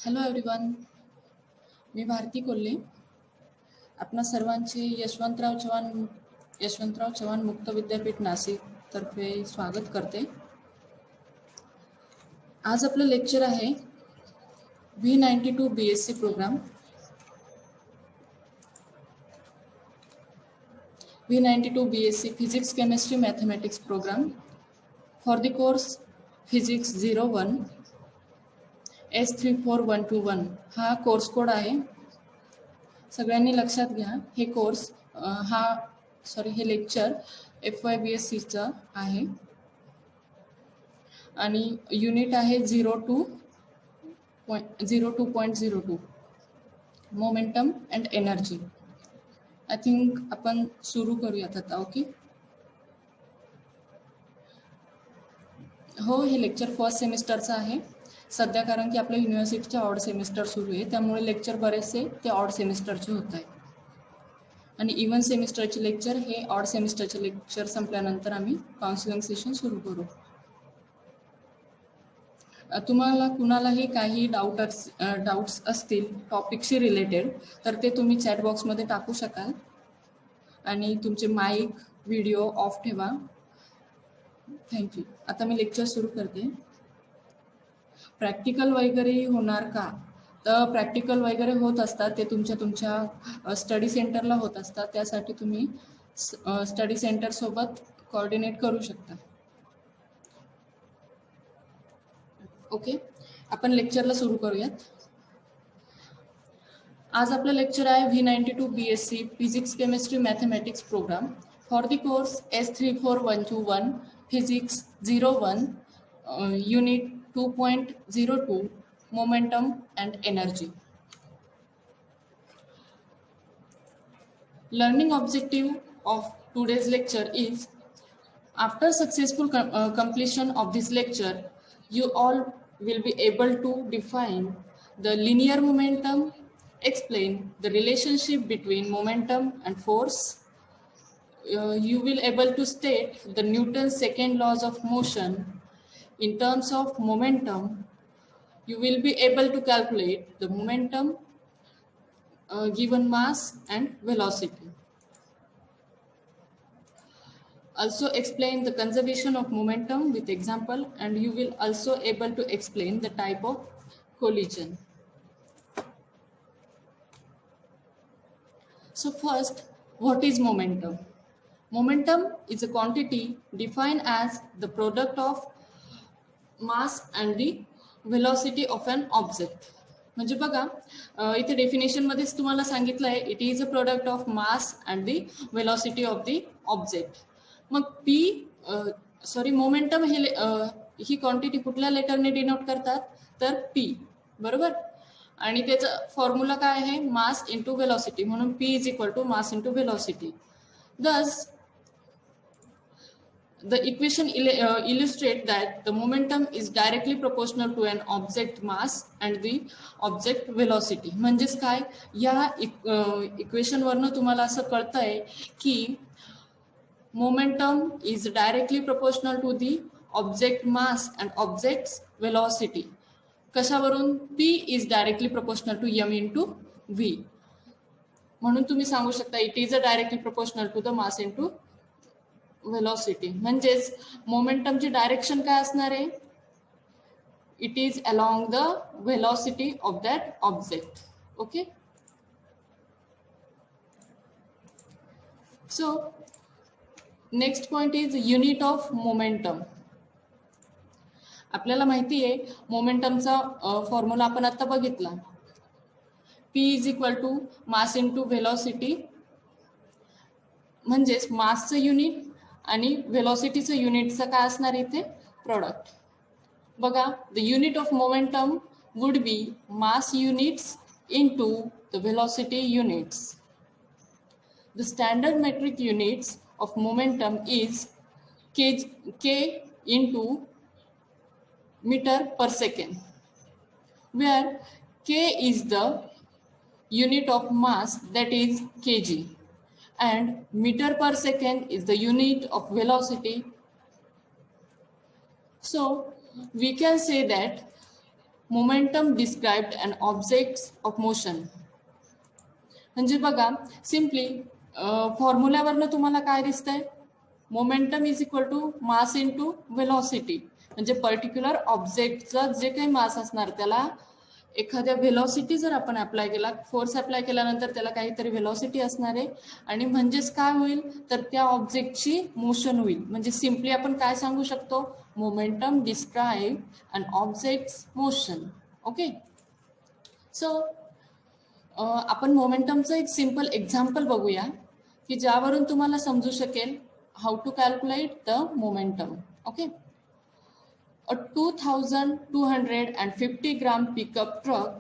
Hello everyone, मी भारती कोल्हे. आपणा सर्वांचे यशवंतराव चव्हाण मुक्त विद्यापीठ नाशिक तर्फे स्वागत करते. आज आपलं लेक्चर आहे V92 BSc programme. V92 BSc physics chemistry mathematics programme for the course physics 01 S34121 हा कोर्स कोड आहे. सगळ्यांनी लक्षात घ्या, हे लेक्चर FYBSCचं आहे आणि युनिट आहे 02.02 momentum and energy. I think आपण सुरू करूयात आता. ओके, हो, हे लेक्चर फर्स्ट सेमिस्टरचं आहे सध्या, कारण की आपल्या युनिव्हर्सिटीच्या ऑड सेमिस्टर सुरू आहे, त्यामुळे लेक्चर बरेचसे ते ऑड सेमिस्टरचे होत आहे आणि इव्हन सेमिस्टरचे लेक्चर हे ऑड सेमिस्टरचे लेक्चर संपल्यानंतर आम्ही काउन्सिलिंग सेशन सुरू करू. तुम्हाला कुणालाही काही डाऊट्स असतील टॉपिकशी रिलेटेड तर ते तुम्ही चॅट बॉक्समध्ये टाकू शकाल आणि तुमचे माईक व्हिडिओ ऑफ ठेवा. थँक्यू. आता मी लेक्चर सुरू करते. प्रॅक्टिकल वगैरे होणार का? तर प्रॅक्टिकल वगैरे होत असतात, ते तुमच्या स्टडी सेंटरला होत असतात. त्यासाठी तुम्ही स्टडी सेंटरसोबत कोऑर्डिनेट करू शकता. ओके, आपण लेक्चरला सुरू करूयात. आज आपलं लेक्चर आहे V92 BSc physics chemistry mathematics programme for the course S34121 physics 01 unit 2.02 momentum and energy. Learning objective of today's lecture is, after successful completion of this lecture, you all will be able to define the linear momentum, explain the relationship between momentum and force. You will able to state the Newton's second laws of motion in terms of momentum. You will be able to calculate the momentum given mass and velocity. Also explain the conservation of momentum with example, and you will also able to explain the type of collision. So first, what is momentum? Momentum is a quantity defined as the product of mass and the velocity of an object. म्हणजे बघा, इथे definition मध्येच तुम्हाला सांगितलं आहे, it is a product of mass and the velocity of the object. मग momentum ही quantity कुठल्या लेटरने denote करतात? तर P, बरोबर. आणि त्याचा फॉर्म्युला काय आहे? मास इंटू वेलॉसिटी, म्हणून P is equal to mass into velocity. Thus, the equation illustrate that the momentum is directly proportional to an object mass and the object velocity. म्हणजेच काय, या इक्वेशन वरनं तुम्हाला असं कळतंय की momentum is directly proportional to the object mass and object's velocity. कशावरून? P is directly proportional to m into v. म्हणून तुम्ही सांगू शकता it is a directly proportional to the mass into velocity. म्हणजेच मोमेंटमची डायरेक्शन काय असणार आहे? It is along the velocity of that object. Okay, so next point is unit of momentum. आपल्याला माहिती आहे मोमेंटमचा फॉर्म्युला आपण आता बघितला. P is equal to mass into velocity. म्हणजेच मासचं युनिट आणि वेलॉसिटीचं युनिटचं काय असणार इथे? प्रोडक्ट. बघा, the unit of momentum would be mass units into the velocity units. The standard metric units of momentum is k into meter per second, where k is the unit of mass, that is kg, and meter per second is the unit of velocity. So we can say that momentum described and objects of motion. म्हणजे बघा simply फॉर्म्युल्यावरनं तुम्हाला काय दिसतंय, momentum is equal to mass into velocity. म्हणजे particular ऑब्जेक्टचा जे काही मास असणार त्याला एखाद्या व्हेलॉसिटी जर आपण अप्लाय केला, फोर्स अप्लाय केल्यानंतर त्याला काहीतरी व्हेलॉसिटी असणार आहे आणि म्हणजेच काय होईल तर त्या ऑब्जेक्टची मोशन होईल. म्हणजे सिम्पली आपण काय सांगू शकतो, मोमेंटम डिस्क्राइब अन ऑब्जेक्ट्स मोशन. ओके, सो आपण मोमेंटमचं एक सिंपल एक्झाम्पल बघूया की ज्यावरून तुम्हाला समजू शकेल how to calculate the momentum. Okay, a 2250 gram pickup truck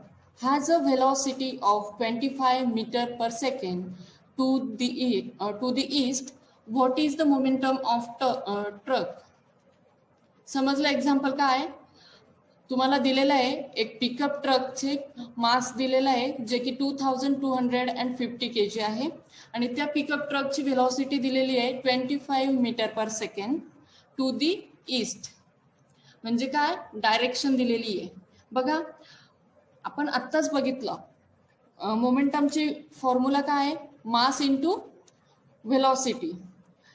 has a velocity of 25 meter per second to the east. What is the momentum of truck? समजलं example काय, तुम्हाला दिलेलं आहे एक पिकअप ट्रकचे मास दिलेला आहे जे की 2250 kg आहे आणि त्या पिकअप ट्रकची व्हेलॉसिटी दिलेली आहे 25 metre per second to the east. म्हणजे काय, डायरेक्शन दिलेली आहे. बघा आपण आत्ताच बघितलं मोमेंटमची फॉर्म्युला काय आहे, मास इंटू व्हेलॉसिटी.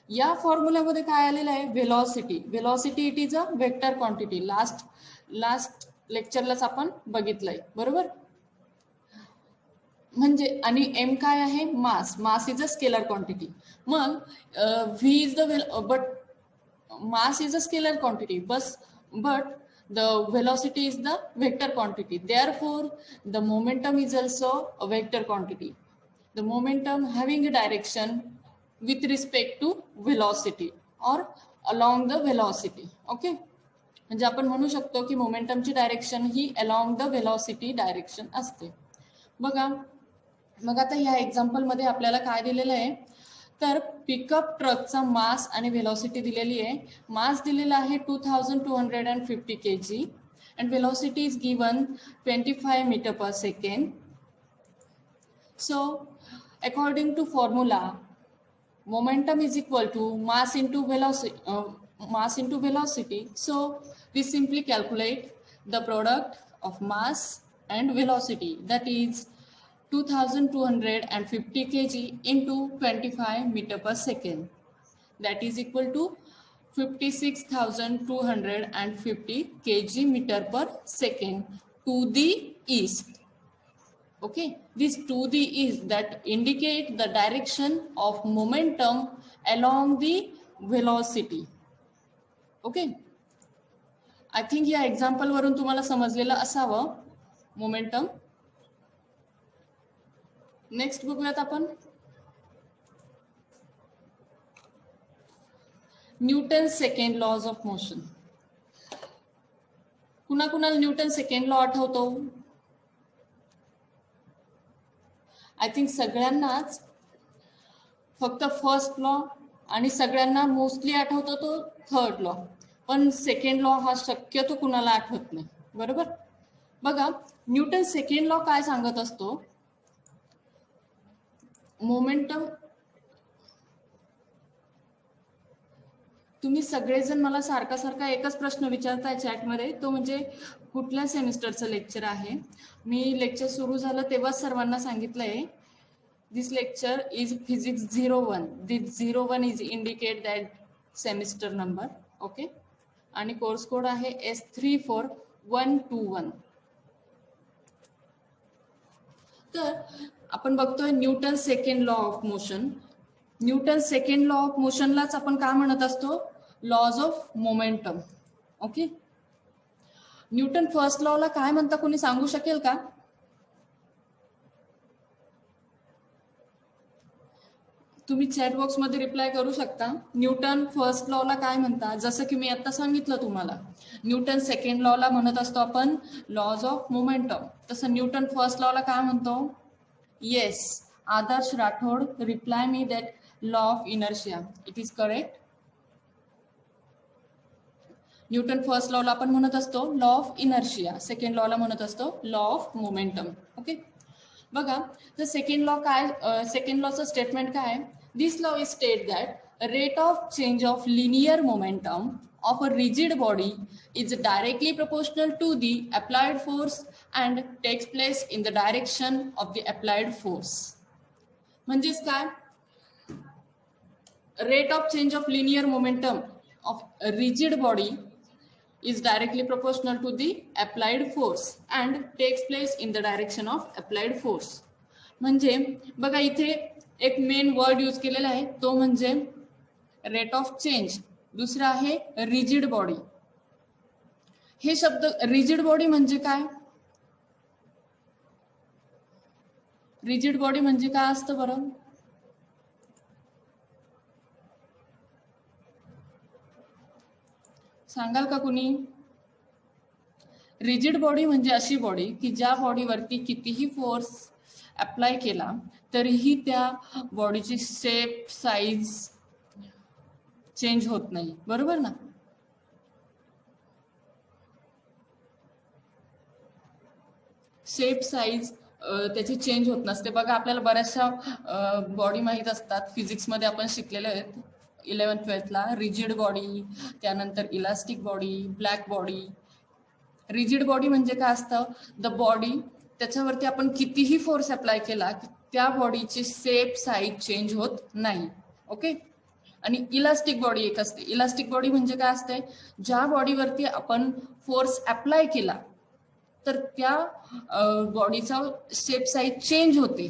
या फॉर्म्युल्यामध्ये काय आलेलं आहे, velocity. Velocity it is a vector quantity. Last लेक्चरलाच आपण बघितलंय बरोबर. म्हणजे आणि एम काय आहे, mass. Mass is a scalar quantity. मग V is the but mass is a scalar quantity but the velocity is the vector quantity. Therefore the momentum is also a vector quantity. The momentum having a direction with respect to velocity or along the velocity. Okay, म्हणजे आपण म्हणू शकतो की मोमेंटमची direction ही along the velocity direction असते. बघा मग आता ह्या एक्झाम्पल मध्ये आपल्याला काय दिलेलं आहे तर पिकअप ट्रकचा मास आणि व्हेलॉसिटी दिलेली आहे. मास दिलेला आहे 2250 kg and velocity is given 25 meter per second. So according to formula momentum is equal to mass into velocity. So we simply calculate the product of mass and velocity, that is 2250 kg into 25 meter per second, that is equal to 56,250 kg meter per second to the east. Okay, this to the east that indicate the direction of momentum along the velocity. Okay, I think या example वरून तुम्हाला समजलेलं असावं momentum. Next बघूयात आपण Newton second laws of motion. कुणाकुणाला Newton second law आठवतो? I think सगळ्यांनाच फक्त फर्स्ट लॉ आणि सगळ्यांना मोस्टली आठवतो तो थर्ड लॉ, पण सेकंड लॉ हा शक्यतो कुणाला आठवत नाही बरोबर. बघा न्यूटन सेकंड लॉ काय सांगत असतो, मोमेंटम. तुम्ही सगळेजण मला सारखा एकच प्रश्न विचारताय चॅटमध्ये, तो म्हणजे कुठल्या सेमिस्टरचं लेक्चर आहे. मी लेक्चर सुरू झालं तेव्हा सर्वांना सांगितलंय this lecture is physics 01. This 01 is indicate that semester number. Okay, आणि कोर्स कोड आहे S34121. तर आपण बघतोय Newton second law of motion. Newton second law of मोशनलाच आपण काय म्हणत असतो, laws of momentum. Okay, Newton first लॉला काय म्हणता कोणी सांगू शकेल का? तुम्ही चॅट बॉक्स मध्ये रिप्लाय करू शकता. न्यूटन फर्स्ट लॉला काय म्हणता, जसं की मी आता सांगितलं तुम्हाला न्यूटन सेकंड लॉला म्हणत असतो आपण लॉज ऑफ मोमेंटम, तसं न्यूटन फर्स्ट लॉला काय म्हणतो? Yes, Aadarsh Rathod reply me that law of inertia. It is correct. Newton first लॉला आपण म्हणत असतो लॉ ऑफ इनर्शिया, सेकंड लॉला म्हणत असतो लॉ ऑफ मोमेंटम. ओके, बघा तर सेकंड लॉ काय, सेकंड लॉचं स्टेटमेंट काय आहे, this law is state that rate of change of linear momentum of a rigid body is directly proportional to the applied force and takes place in the direction of the applied force. म्हणजेच काय, rate of change of linear momentum of a rigid body is directly proportional to the applied force and takes place in the direction of applied force. म्हणजे बघा इथे एक main word use केलेला आहे, तो म्हणजे रेट ऑफ चेंज. दुसरा आहे रिजिड बॉडी. हे शब्द रिजिड बॉडी म्हणजे काय, रिजिड बॉडी म्हणजे काय असतं बरं, सांगाल का कुणी? रिजिड बॉडी म्हणजे अशी बॉडी की ज्या बॉडीवरती कितीही फोर्स अप्लाय केला तरीही त्या बॉडीची शेप साईज चेंज होत नाही, बरोबर ना? शेप साईज त्याची चेंज होत नसते. बघा आपल्याला बऱ्याचशा बॉडी माहीत असतात, फिजिक्समध्ये आपण शिकलेले आहेत 11th-12thला. रिजिड बॉडी, त्यानंतर elastic body, black body. Rigid body म्हणजे काय असतं, द बॉडी त्याच्यावरती आपण कितीही फोर्स अप्लाय केला त्या बॉडीची शेप साईज चेंज होत नाही. ओके. आणि इलास्टिक बॉडी एक असते. इलास्टिक बॉडी म्हणजे काय असते, ज्या बॉडीवरती आपण फोर्स अप्लाय केला तर त्या बॉडीचा शेप साईज चेंज होते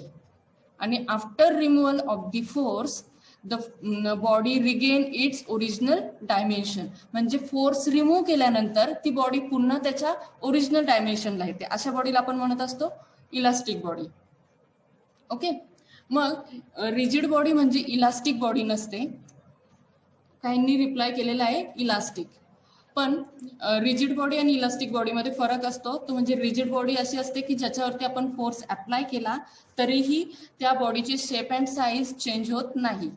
आणि after removal of the force the body regain its original dimension. म्हणजे फोर्स रिमूव्ह केल्यानंतर ती बॉडी पुन्हा त्याच्या ओरिजिनल डायमेन्शनला येते. अशा बॉडीला आपण म्हणत असतो इलास्टिक बॉडी. ओके. मग रिजिड बॉडी म्हणजे इलास्टिक बॉडी नसते. काहींनी रिप्लाय केलेला आहे इलास्टिक. पण रिजिड बॉडी आणि इलास्टिक बॉडीमध्ये फरक असतो. तो म्हणजे रिजिड बॉडी अशी असते की ज्याच्यावरती आपण फोर्स अप्लाय केला तरीही त्या बॉडीची शेप अँड साईज चेंज होत नाही.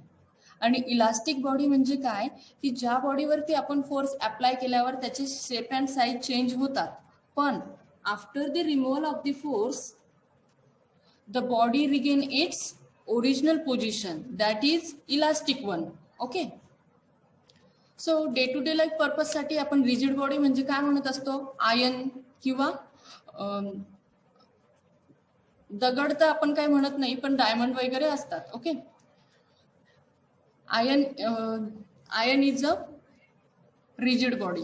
आणि इलास्टिक बॉडी म्हणजे काय, की ज्या बॉडीवरती आपण फोर्स अप्लाय केल्यावर त्याचे शेप अँड साईज चेंज होतात, पण after the removal of the force the body regain its original position, that is elastic one. Okay. So day to day life purpose साठी आपण रिजिड बॉडी म्हणजे काय म्हणत असतो, आयर्न किंवा दगड तर आपण काय म्हणत नाही, पण डायमंड वगैरे असतात. Okay. Iron is a rigid body,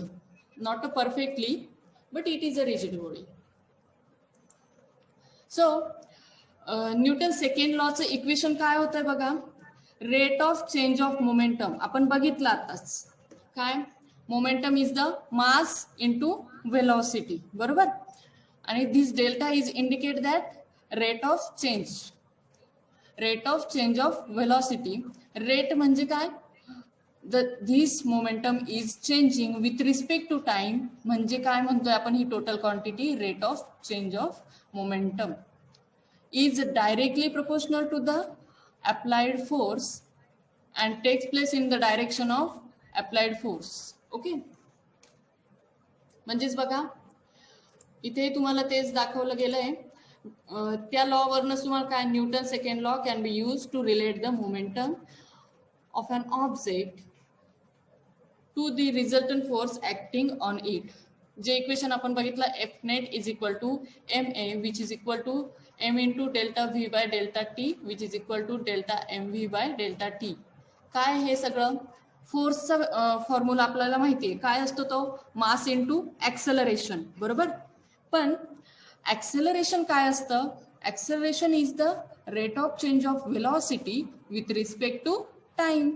not a perfectly, but it is a rigid body. So Newton second लॉचं इक्वेशन काय होतंय बघा, rate of change of momentum. आपण बघितलं आताच काय, momentum is the mass into velocity, बरोबर. आणि this delta is indicate that rate of change, rate of change of velocity. Rate म्हणजे काय, this momentum is changing with respect to time. म्हणजे काय म्हणतोय आपण, ही total quantity rate of change of momentum is directly proportional to the applied force and takes place in the direction of applied force. Okay. म्हणजेच बघा इथे तुम्हाला तेच दाखवलं गेलंय. त्या लॉ वरनं तुम्हाला काय, Newton second law can be use to relate the momentum of an object to the resultant force acting on it. जे इक्वेशन आपण बघितलं, F net is equal to M A which is equal to M into delta V by delta T which is equal to delta M V by delta T. काय हे सगळं फोर्सचा formula आपल्याला माहिती आहे काय असतो, तो मास इंटू ऍक्सेलरेशन, बरोबर. पण ऍक्सेलरेशन काय असतं, acceleration is the rate of change of velocity with respect to time,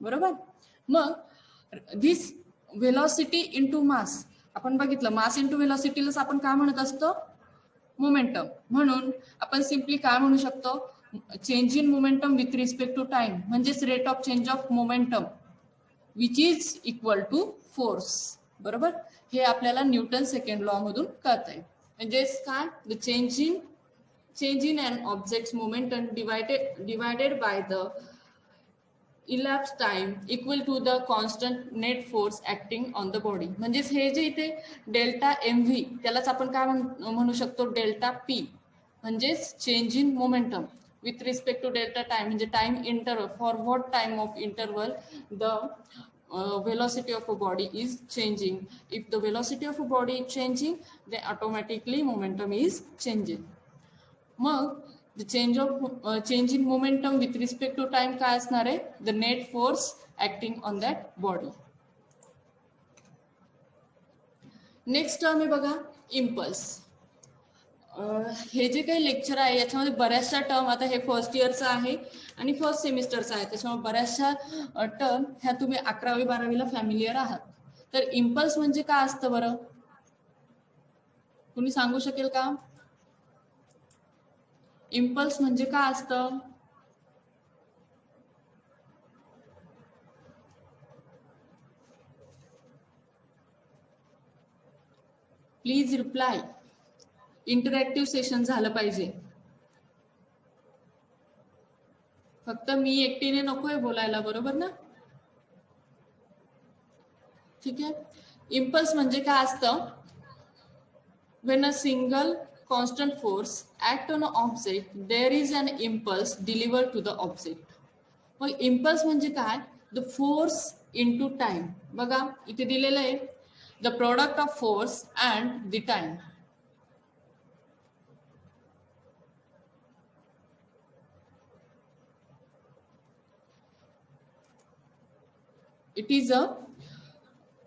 बरोबर. मग दिस वेलॉसिटी इंटू मास आपण बघितलं, मास इंटू वेलॉसिटीलाच आपण काय म्हणत असतो, मोमेंटम. म्हणून आपण सिम्पली काय म्हणू शकतो, change in momentum with respect to time म्हणजेच rate of change of momentum which is equal to force, बरोबर. हे आपल्याला न्यूटन सेकंड लॉ मधून कळतंय. म्हणजेच काय, the change in an object's momentum divided by the elapsed time equal to the constant net force acting on the body. म्हणजेच हे जे इथे डेल्टा एम व्ही त्यालाच आपण काय म्हणू शकतो, डेल्टा पी. म्हणजेच change in momentum with respect to delta time म्हणजे time interval, for what time of interval the velocity of a body is changing. If the velocity of a body is changing, then automatically momentum is changing. मग the change in momentum with respect to time काय असणार आहे? The net force acting on that body. Next term आहे बघा impulse. हे जे काही lecture आहे याच्यामध्ये बऱ्याचशा टर्म, आता हे फर्स्ट इयरचं आहे आणि फर्स्ट सेमिस्टरचं आहे, त्याच्यामुळे बऱ्याचशा टर्म ह्या तुम्ही 11वी-12वीला फॅमिलियर आहात. तर इम्पल्स म्हणजे काय असतं बरं, तुम्ही सांगू शकेल का? इम्पल्स म्हणजे काय असतं? Please reply. इंटरॅक्टिव्ह सेशन झालं पाहिजे. फक्त मी एकटीने नकोय बोलायला, बरोबर ना? ठीक आहे. इम्पल्स म्हणजे काय असतं? When a single constant force act on an object, there is an impulse delivered to the object. मग इम्पल्स म्हणजे काय? The force into time. बघा इथे दिलेलं आहे the product of force and the time. It is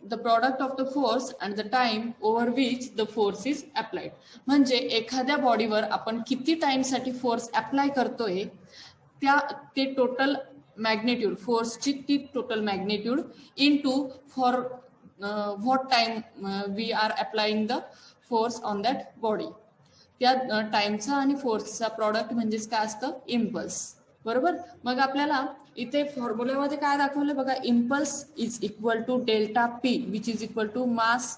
the product of the force and the time over which the force is applied. म्हणजे एखाद्या बॉडीवर आपण किती टाइम साठी फोर्स अप्लाय करतोय ते टोटल मॅग्नेट्यूड, फोर्सची ती total magnitude into for what time we are applying the force on that body. त्या टाइमचा आणि फोर्सचा प्रॉडक्ट म्हणजेच काय असतं? इम्पल्स. बरोबर. मग आपल्याला इथे फॉर्म्युल्यामध्ये काय दाखवलं बघा, impulse is equal to delta P which is equal to mass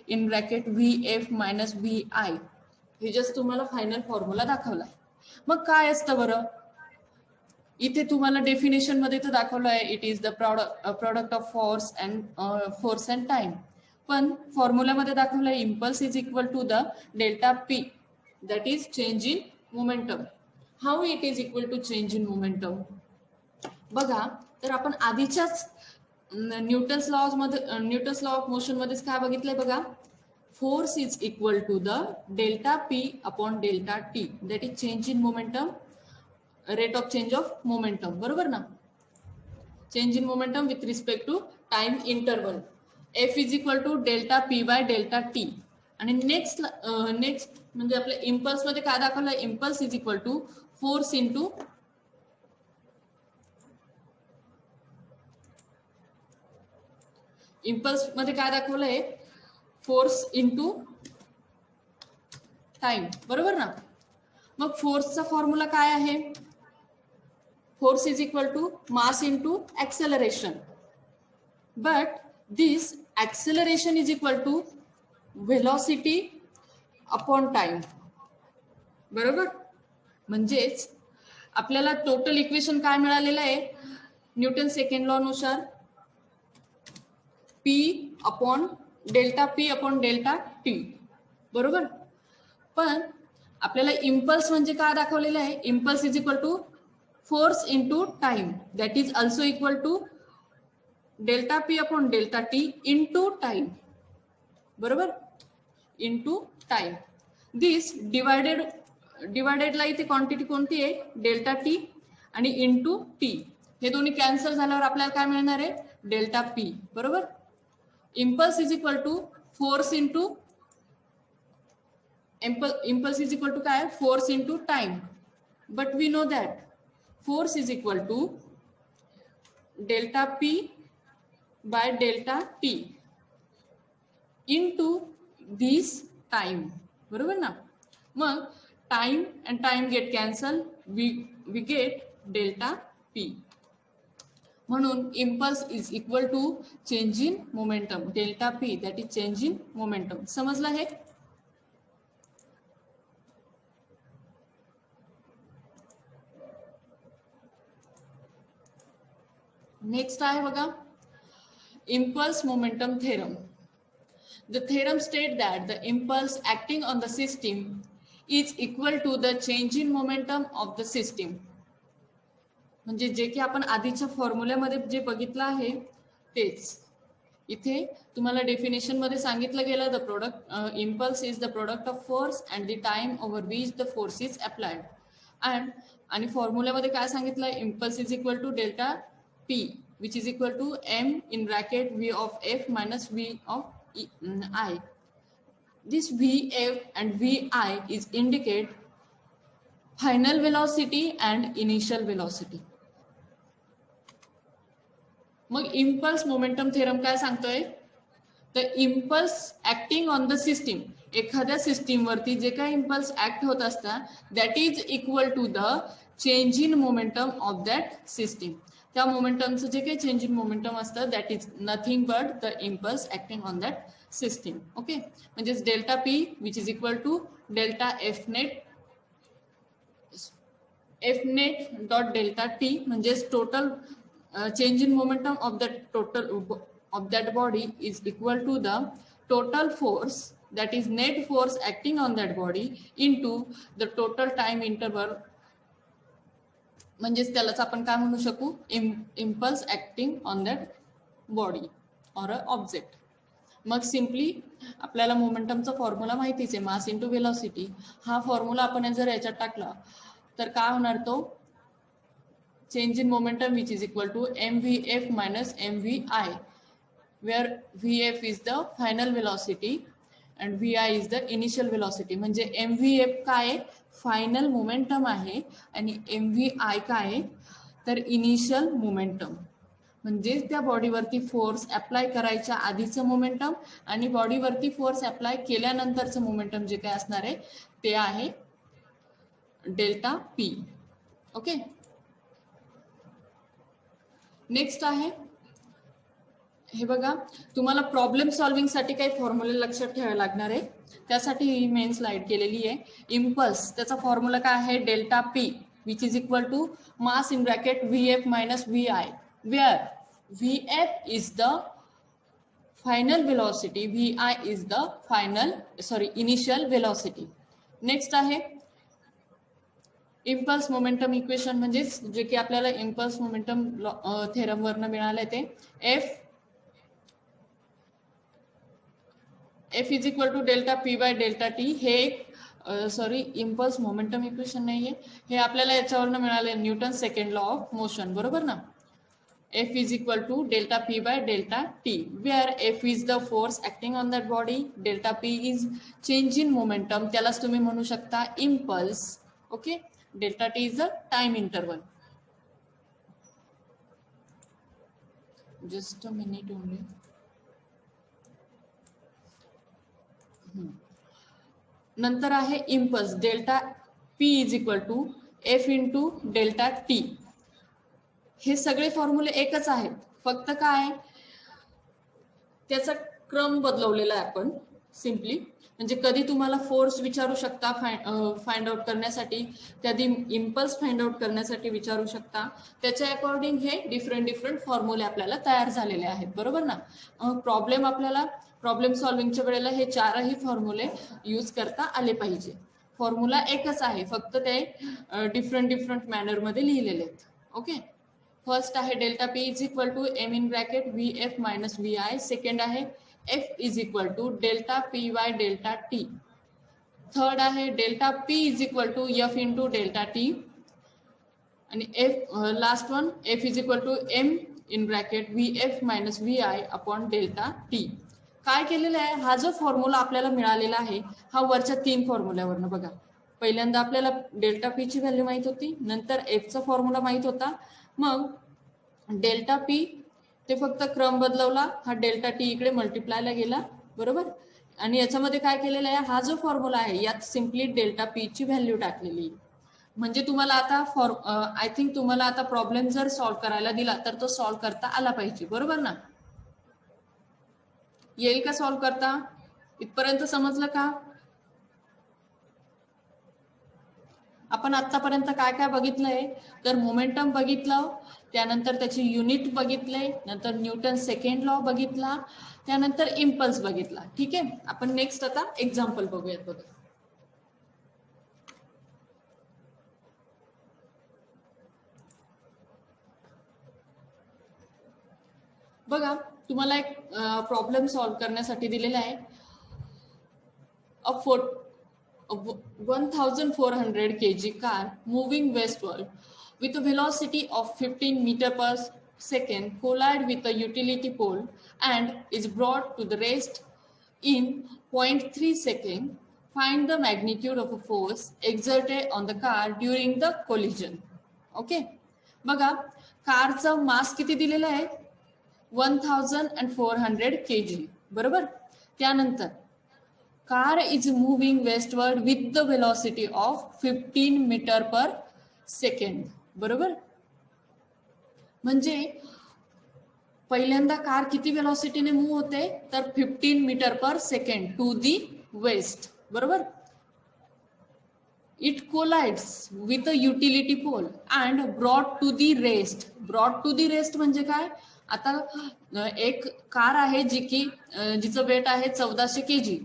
in bracket VF minus VI. हे जस्ट तुम्हाला फायनल फॉर्म्युला दाखवला. मग काय असतं बरं, इथे तुम्हाला डेफिनेशन मध्ये तर दाखवलं आहे it is the product of force and time. पण फॉर्म्युल्यामध्ये दाखवलं आहे impulse is equal to the delta P that is change in momentum. How it is equal to change in momentum? बघा, तर आपण आधीच्याच न्यूटन्स लॉ ऑफ मोशन मध्येच काय बघितलंय बघा, force is equal to the delta P upon delta T that is change in momentum, rate of change of momentum. बरोबर ना? Change in momentum with respect to time interval. F is equal to delta P by delta T. आणि next म्हणजे आपल्या impulse मध्ये काय दाखवलं, impulse is equal to force into impulse मध्ये काय दाखवलंय, फोर्स इंटू टाइम. बरोबर ना? मग फोर्सचा फॉर्म्युला काय आहे? Force is equal to mass into acceleration. But this acceleration is equal to velocity upon time. बरोबर. म्हणजेच आपल्याला टोटल इक्वेशन काय मिळालेलं आहे न्यूटन सेकंड लॉ नुसार, P अपॉन डेल्टा टी. बरोबर. पण आपल्याला इम्पल्स म्हणजे काय दाखवलेलं आहे, impulse is equal to force into time that is also equal to delta P upon delta T into time. बरोबर. Into time. दिस डिवायडेडला इथे क्वांटिटी कोणती आहे, डेल्टा टी आणि इंटू टी. हे दोन्ही कॅन्सल झाल्यावर आपल्याला काय मिळणार आहे, डेल्टा पी. बरोबर. Impulse is equal to force into impulse is equal to काय, force into time. But we know that force is equal to delta P by delta T into this time. बरोबर ना? मग time and time get cancel, we get delta P. म्हणून impulse is equal to change in momentum, delta P that is change in momentum. समजलं हे? Next आहे बघा impulse momentum theorem. The theorem states that the impulse acting on the system is equal to the change in momentum of the system. म्हणजे जे की आपण आधीच्या फॉर्म्युल्यामध्ये जे बघितलं आहे तेच इथे तुम्हाला डेफिनेशन मध्ये सांगितलं गेलं, the product impulse is the product of force and the time over which the force is applied. And आणि फॉर्म्युल्यामध्ये काय सांगितलं, impulse is equal to delta P which is equal to M in bracket V of F minus V of I. This Vf and Vi is indicate final velocity and initial velocity. मग impulse momentum theorem काय सांगतोय, the impulse acting on the system, एखाद्या system वरती जे काही impulse act होत असतात that is equal to the change in momentum of that system. त्या मोमेंटमचं जे काही चेंज इन मोमेंटम असतं that is nothing but the impulse acting on that system. Okay, म्हणजेच delta P which is equal to delta F net dot delta T, म्हणजेच total change in momentum of that body is equal to the total force, that is net force acting on that body into the total time interval. म्हणजेच त्यालाच आपण काय म्हणू शकू, impulse acting on that body or a object. मग simply आपल्याला मोमेंटमचा formula माहितीच आहे, मास इंटू वेलॉसिटी. हा फॉर्म्युला आपण जर याच्यात टाकला तर काय होणार, तो change in momentum which is equal to mvf minus mvi, where vf is the final velocity and vi is the initial velocity. म्हणजे mvf काय, फायनल मोमेंटम आहे आणि mvi काय, तर इनिशियल मोमेंटम. म्हणजे त्या बॉडीवरती फोर्स अप्लाय करायच्या आधीचं मोमेंटम आणि बॉडीवरती फोर्स अप्लाय केल्यानंतरचं मोमेंटम जे काय असणार आहे ते आहे डेल्टा पी. ओके, नेक्स्ट आहे हे बघा, तुम्हाला प्रॉब्लेम सॉल्विंग साठी काही फॉर्म्युला लक्षात ठेवायला लागणार आहे, त्यासाठी ही मेन स्लाइड केलेली आहे. इम्पल्स त्याचा फॉर्म्युला काय आहे, delta P which is equal to mass in bracket V F minus V I, where V F is the final velocity, V I is the initial velocity. Next आहे impulse momentum equation, म्हणजेच जे की आपल्याला impulse momentum theorem वरनं मिळाले ते F is equal to delta P by delta T. हे impulse momentum equation नाहीये, हे आपल्याला याच्यावरनं मिळाले Newton second law of motion, बरोबर ना. F is equal to delta P by delta T, where F is the force acting on that body, delta P is change in momentum, त्यालाच तुम्ही म्हणू शकता impulse. Okay, delta T is the time interval. Just a minute only. नंतर आहे impulse delta P is equal to F into delta T. हे सगळे फॉर्म्युले एकच आहेत, फक्त काय त्याचा क्रम बदलवलेला आहे आपण सिम्पली. म्हणजे कधी तुम्हाला फोर्स विचारू शकता फाइंड आउट करण्यासाठी, कधी इम्पल्स फाइंड आउट करण्यासाठी विचारू शकता, त्याच्या अकॉर्डिंग हे डिफरंट फॉर्म्युले आपल्याला तयार झालेले आहेत, बरोबर ना. प्रॉब्लेम सॉल्विंगच्या वेळेला हे चारही फॉर्म्युले यूज करता आले पाहिजे. फॉर्म्युला एकच आहे, फक्त ते डिफरंट मॅनरमध्ये लिहिलेले आहेत. ओके, फर्स्ट आहे delta P is equal to M in bracket V F minus V I. Second आहे F is equal to delta P by delta T. Third आहे delta P is equal to F into delta T. आणि last one F is equal to M in bracket V F minus V I upon delta T. काय केलेलं आहे, हा जो formula आपल्याला मिळालेला आहे हा वरच्या 3 फॉर्म्युल्यावरनं बघा. पहिल्यांदा आपल्याला डेल्टा पी ची व्हॅल्यू माहित होती, नंतर एफचा फॉर्म्युला माहित होता, मग डेल्टा पी ते फक्त क्रम बदलवला, हा डेल्टा टी इकडे मल्टिप्लायला गेला, बरोबर. आणि याच्यामध्ये काय केलेलं आहे, हा जो फॉर्म्युला आहे यात सिम्पली डेल्टा पी ची व्हॅल्यू टाकलेली. म्हणजे तुम्हाला आता आय थिंक तुम्हाला आता प्रॉब्लेम जर सॉल्व्ह करायला दिला तर तो सॉल्व्ह करता आला पाहिजे, बरोबर ना. येईल का सॉल्व्ह करता, इथपर्यंत समजलं का. आपण आतापर्यंत काय काय बघितलंय, तर मोमेंटम बघितलं, त्यानंतर त्याची युनिट बघितले, नंतर न्यूटन सेकंड लॉ बघितला, त्यानंतर इम्पल्स बघितला. ठीक आहे, आपण नेक्स्ट आता एक्झाम्पल बघूयात. बघा, बघा तुम्हाला एक प्रॉब्लेम सॉल्व्ह करण्यासाठी दिलेला आहे. A 1400 kg car moving westward with a velocity of 15 meter per second collide with a utility pole and is brought to the rest in 0.3 second. Find the magnitude of a force exerted on the car during the collision. Okay. बघा कारचं मास किती दिलेलं आहे 1400 kg बरोबर. त्यानंतर car is moving westward with the velocity of 15 metre per second बरोबर. म्हणजे पहिल्यांदा कार किती वेलॉसिटीने मूव्ह होते तर 15 metre per second to the west बरोबर. It collides with a utility pole and brought to the rest. Brought to the rest म्हणजे काय. आता एक कार आहे जी की जिचं वेट आहे 1400 kg.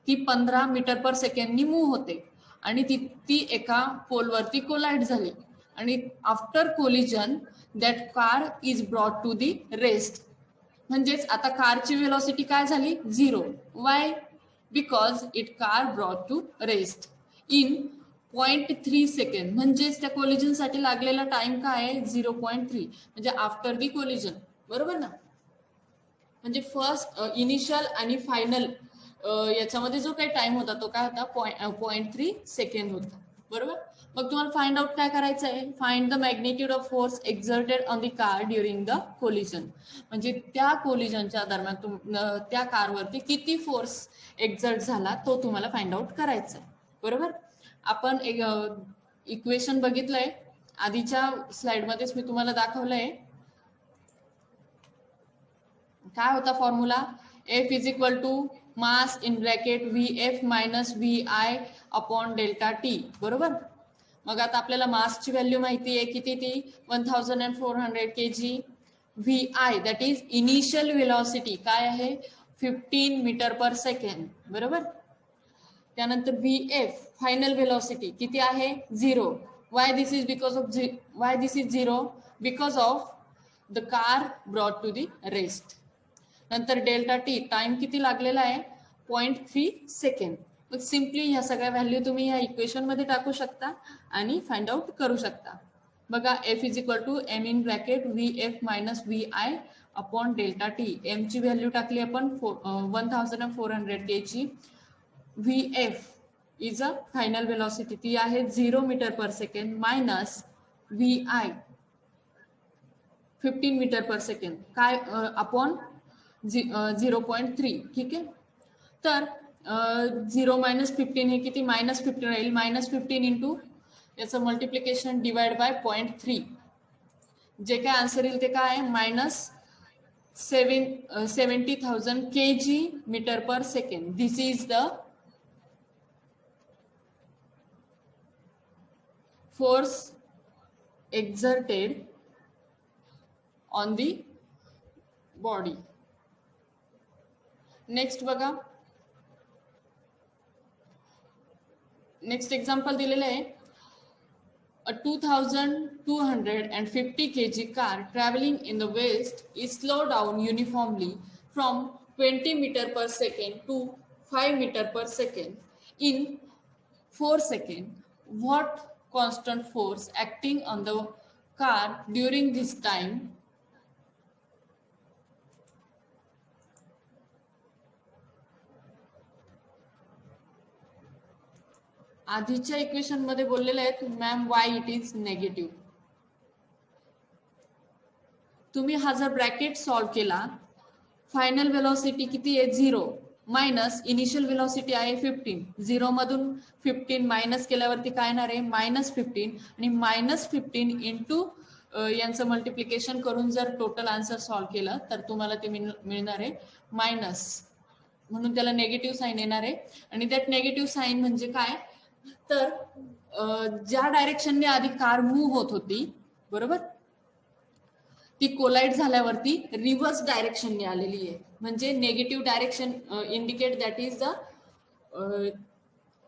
ती 15 मीटर पर सेकंडनी मूव्ह होते आणि ती एका पोलवरती कोलाइड झाली आणि after collision that car is brought to the rest. म्हणजेच आता कारची वेलॉसिटी काय झाली 0. Why because it car brought to rest in 0.3 second. म्हणजेच त्या कोलिजनसाठी लागलेला टाइम काय आहे 0.3 म्हणजे आफ्टर दी कोलिजन बरोबर ना. म्हणजे फर्स्ट इनिशियल आणि फायनल याच्यामध्ये जो काही टाइम होता तो काय होता 0.3 सेकंड होता बरोबर. मग तुम्हाला फाइंड आउट काय करायचं आहे. Find the magnitude of force exerted on the car during the collision. म्हणजे त्या कोलिजनच्या दरम्यान त्या कारवरती किती फोर्स एक्झर्ट झाला तो तुम्हाला फाइंड आउट करायचा आहे बरोबर. आपण एक इक्वेशन बघितलंय आधीच्या स्लाइडमध्येच मी तुम्हाला दाखवलंय. काय होता formula F is equal to mass in bracket VF minus VI upon delta T बरोबर. मग आता आपल्याला मासची व्हॅल्यू माहिती आहे किती ती 1400 kg. VI that is initial velocity काय आहे 15 मीटर पर सेकंड बरोबर. त्यानंतर VF फायनल वेलॉसिटी किती आहे 0. Why this is because of why this is 0 because of the car brought to the rest. नंतर डेल्टा टी टाइम किती लागलेला आहे 0.3 सेकंड. मग सिम्पली ह्या सगळ्या व्हॅल्यू तुम्ही या इक्वेशन मध्ये टाकू शकता आणि फाइंड आउट करू शकता. बघा F is equal to M in bracket VF minus VI upon delta T. M ची व्हॅल्यू टाकली आपण 1400 kg. VF is a final velocity ती आहे 0 metre per second minus VI 15 metre per second काय upon 0.3. ठीक आहे. तर 0 मायनस 15 हे किती -15 राहील. -15 इंटू याचं मल्टिप्लिकेशन डिवाइड बाय 0.3. जे काय आन्सर येईल ते काय आहे -70,000 kg metre per second. This is the force exerted on the body. Next बघा नेक्स्ट एक्झाम्पल दिलेलं आहे. A 2250 kg car traveling in the west is slowed down uniformly from 20 meter per second to 5 meter per second in 4 seconds. What constant force acting on the car during this time? आधीच्या equation मध्ये बोललेले आहेत ma'am why it is negative. तुम्ही हा जर bracket solve केला final velocity किती आहे 0 मायनस इनिशियल वेलॉसिटी आहे 15. 0 मधून 15 मायनस केल्यावरती काय येणार आहे -15 आणि -15 इंटू यांचं मल्टिप्लिकेशन करून जर टोटल आन्सर सॉल्व केलं तर तुम्हाला ते मिळणार आहे मायनस. म्हणून त्याला नेगेटिव्ह साईन येणार आहे. आणि दॅट नेगेटिव्ह साईन म्हणजे काय तर ज्या डायरेक्शनने आधी कार मूव्ह होत होती बरोबर ती कोलाइड झाल्यावरती रिव्हर्स डायरेक्शनने आलेली आहे. म्हणजे negative direction indicate that is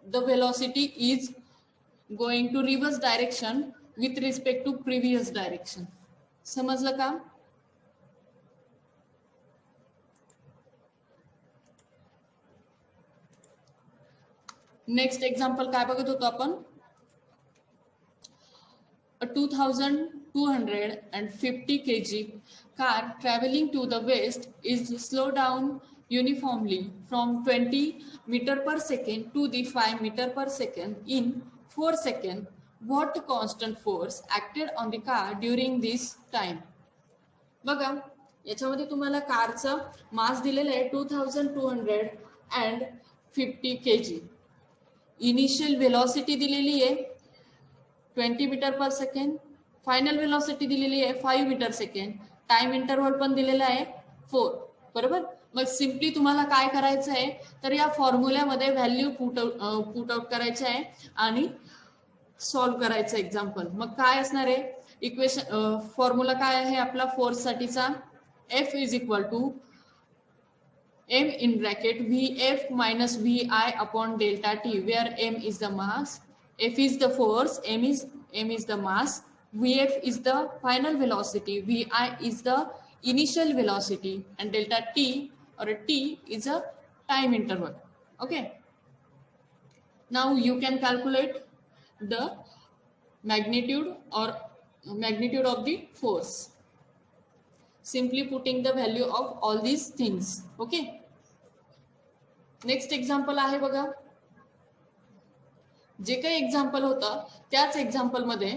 the velocity is going to reverse direction with respect to previous direction. समजलं का. नेक्स्ट एक्झाम्पल काय बघत होतो आपण, a 2250 kg car traveling to the west is slow down uniformly from 20 meter per second to the 5 meter per second in 4 seconds. What constant force acted on the car during this time? बघा याच्यामध्ये तुम्हाला कारचं मास दिलेलं आहे 2250 kg. Initial velocity दिलेली आहे 20 metre per second, final velocity दिलेली आहे 5 मीटर सेकंड, टाइम इंटरवल पण दिलेला आहे 4. बरोबर. मग सिम्पली तुम्हाला काय करायचं आहे तर या फॉर्म्युल्यामध्ये व्हॅल्यू पुट आउट करायचे आहे आणि सॉल्व्ह करायचं एक्झाम्पल. मग काय असणार आहे इक्वेशन, फॉर्म्युला काय आहे आपला फोर्स साठीचा, F is equal to m in bracket Vf minus Vi upon delta T, where m is the mass, F is the force, m is the mass, Vf is the final velocity, Vi is the initial velocity, and delta T or a T is a time interval. Okay. Now you can calculate the magnitude of the force, simply putting the value of all these things. Okay. Next example आहे बघा, जे काही example होतं त्याच example मध्ये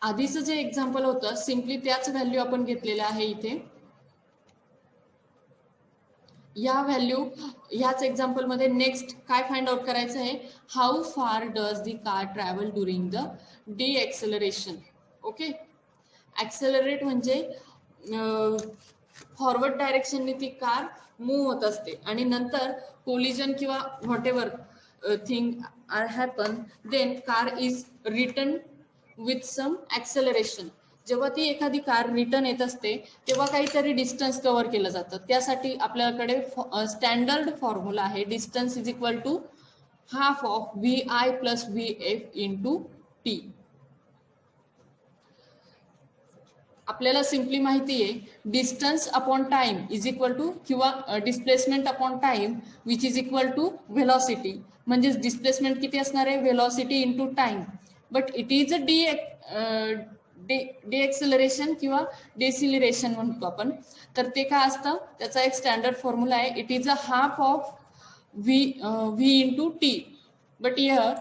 आधीचं जे example होतं सिम्पली त्याच व्हॅल्यू आपण घेतलेल्या आहे इथे. या व्हॅल्यू ह्याच एक्झाम्पल मध्ये नेक्स्ट काय फाइंड आउट करायचं आहे, how far does the car travel during the deacceleration. Okay. Accelerate म्हणजे फॉरवर्ड डायरेक्शनने ती कार मूव्ह होत असते आणि नंतर कोलिजन किंवा whatever thing are happen, then car is return with some acceleration. जेव्हा ती एखादी कार रिटर्न येत असते तेव्हा काहीतरी डिस्टन्स कव्हर केलं जातं. त्यासाठी आपल्याकडे स्टँडर्ड फॉर्म्युला आहे, distance is equal to half of VI plus VF into T. आपल्याला सिम्पली माहिती आहे distance upon time is equal to किंवा displacement upon time which is equal to velocity. म्हणजे डिस्प्लेसमेंट किती असणार आहे, velocity into time. But it is a deacceleration किंवा deceleration म्हणतो आपण. तर ते काय असतं, त्याचा एक स्टँडर्ड फॉर्म्युला आहे, it is a half of V into T. But here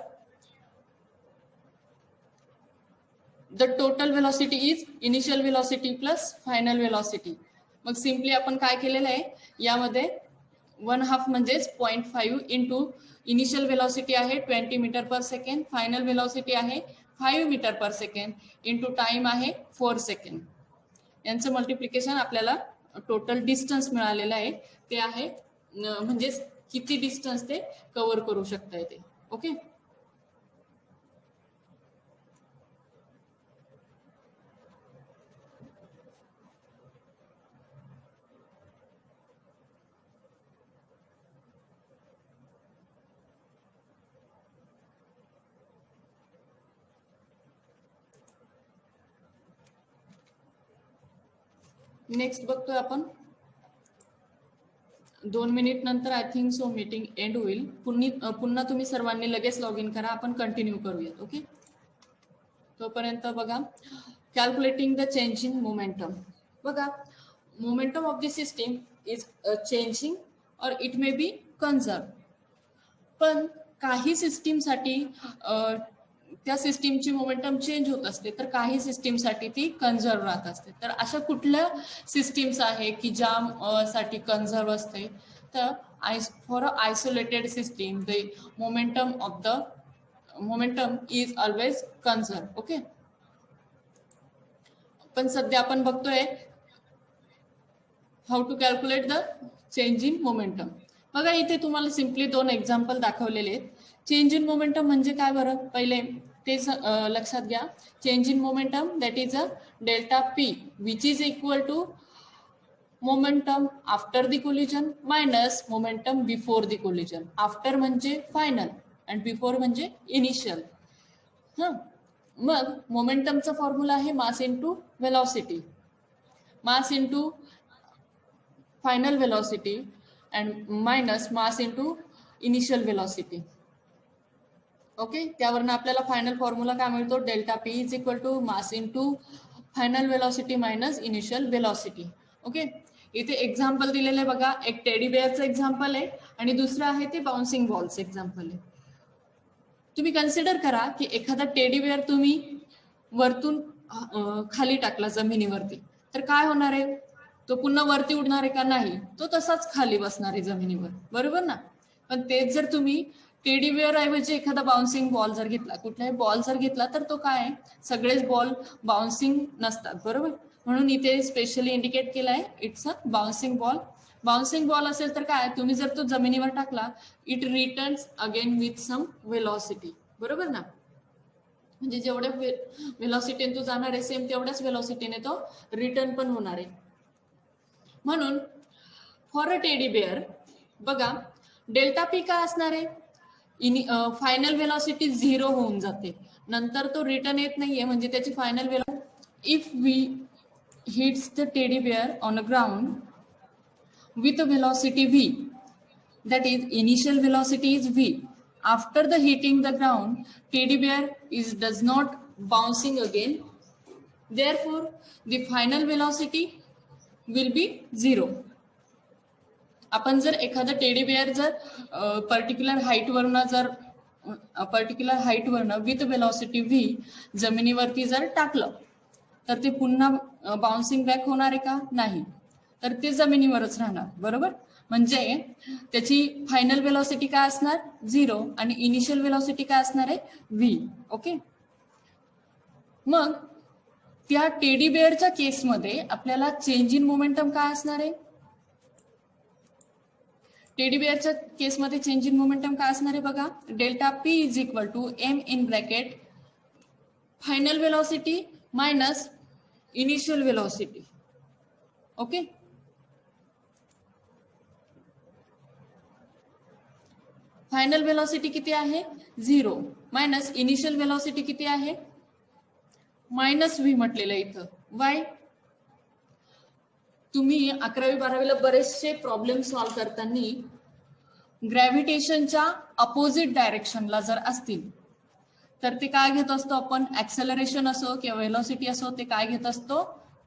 the total velocity is initial velocity plus final velocity. मग सिम्पली आपण काय केलेलं आहे यामध्ये 1/2 म्हणजेच 0.5 इंटू इनिशियल वेलॉसिटी आहे 20 metre per second, final velocity आहे 5 metre per second into time आहे 4 सेकंड. यांचं मल्टिप्लिकेशन आपल्याला टोटल डिस्टन्स मिळालेलं आहे ते आहे, म्हणजे किती डिस्टन्स ते कव्हर करू शकता येते. ओके. नेक्स्ट बघतोय आपण 2 मिनिट नंतर I think so meeting end होईल. पुन्हा तुम्ही सर्वांनी लगेच लॉग इन करा, आपण कंटिन्यू करूयात. ओके. तोपर्यंत बघा calculating the change in momentum. बघा momentum of the system is changing or it may be conserve. पण काही सिस्टीमसाठी त्या सिस्टीमची मोमेंटम चेंज होत असते तर काही सिस्टीमसाठी ती कन्झर्व राहत असते. तर अशा कुठल्या सिस्टीम्स आहे की ज्या साठी कन्झर्व असते, तर for a isolated system the momentum is always conserve. Okay. पण सध्या आपण बघतोय how to calculate the change in momentum. बघा इथे तुम्हाला सिम्पली 2 एक्झाम्पल दाखवलेले आहेत. चेंज इन मोमेंटम म्हणजे काय बरं, पहिले ते लक्षात घ्या. Change in momentum that is a delta P which is equal to momentum after the collision minus momentum before the collision. After म्हणजे फायनल अँड बिफोर म्हणजे इनिशियल. मग मोमेंटमचा फॉर्म्युला आहे mass into velocity. mass into final velocity and minus mass into initial velocity. Okay, त्यावरनं आपल्याला final formula काय मिळतो, delta P is equal to mass into final velocity minus initial velocity. Okay, इथे example दिलेलं आहे बघा, एक टेडी बेअरचं एक्झाम्पल आहे आणि दुसरं आहे ते बाउन्सिंग बॉलचं एक्झाम्पल आहे. तुम्ही कन्सिडर करा की एखादा टेडी बेअर तुम्ही वरतून खाली टाकला जमिनीवरती, तर काय होणार आहे, तो पुन्हा वरती उडणार आहे का, नाही, तो तसाच खाली बसणार आहे जमिनीवर, बरोबर ना. पण तेच जर तुम्ही टेडी बेअर ऐवजी एखादा बाउन्सिंग बॉल जर घेतला, कुठलाही बॉल जर घेतला, तर तो काय, सगळेच बॉल बाउन्सिंग नसतात, बरोबर. म्हणून इथे स्पेशली इंडिकेट केलाय it's a bouncing ball. Bouncing ball असेल तर काय, तुम्ही जर तो जमिनीवर टाकला, it returns again with some velocity, बरोबर ना. म्हणजे जेवढ्या वेलॉसिटीने तो जाणार आहे, सेम तेवढ्याच वेलॉसिटीने तो रिटर्न पण होणार आहे. म्हणून फॉर अ टेडी बेअर बघा, डेल्टा पी काय असणार आहे, फायनल वेलॉसिटी 0 होऊन जाते, नंतर तो रिटर्न येत नाहीये, म्हणजे त्याची final velocity, if we hits the teddy bear on a ground with a velocity v, that is initial velocity is v, after the hitting the ground teddy bear does not bouncing again, therefore the final velocity will be 0. आपण जर एखादा teddy bare जर particular height वरनं with velocity v जमिनीवरती जर टाकलं, तर ते पुन्हा बाउन्सिंग बॅक होणार आहे का, नाही, तर ते जमिनीवरच राहणार, बरोबर. म्हणजे त्याची फायनल वेलॉसिटी काय असणार, 0 आणि इनिशियल वेलॉसिटी काय असणार आहे, v. ओके, मग त्या टेडी बेअरच्या केसमध्ये आपल्याला चेंज इन मोमेंटम काय असणार आहे, टेडी बेअरच्या केसमध्ये चेंज इन मोमेंटम काय असणार आहे बघा, delta P is equal to M in bracket final velocity minus initial velocity. Okay, final velocity किती आहे, 0 मायनस इनिशियल वेलॉसिटी किती आहे, मायनस व्ही म्हटलेलं इथं. वाय, तुम्ही 11वी-12वीला बरेचसे प्रॉब्लेम सॉल्व्ह करताना ग्रॅव्हिटेशनच्या अपोजिट डायरेक्शनला जर असतील, तर ते काय घेत असतो आपण, ऍक्सेलरेशन असो किंवा वेलॉसिटी असो, ते काय घेत असतो,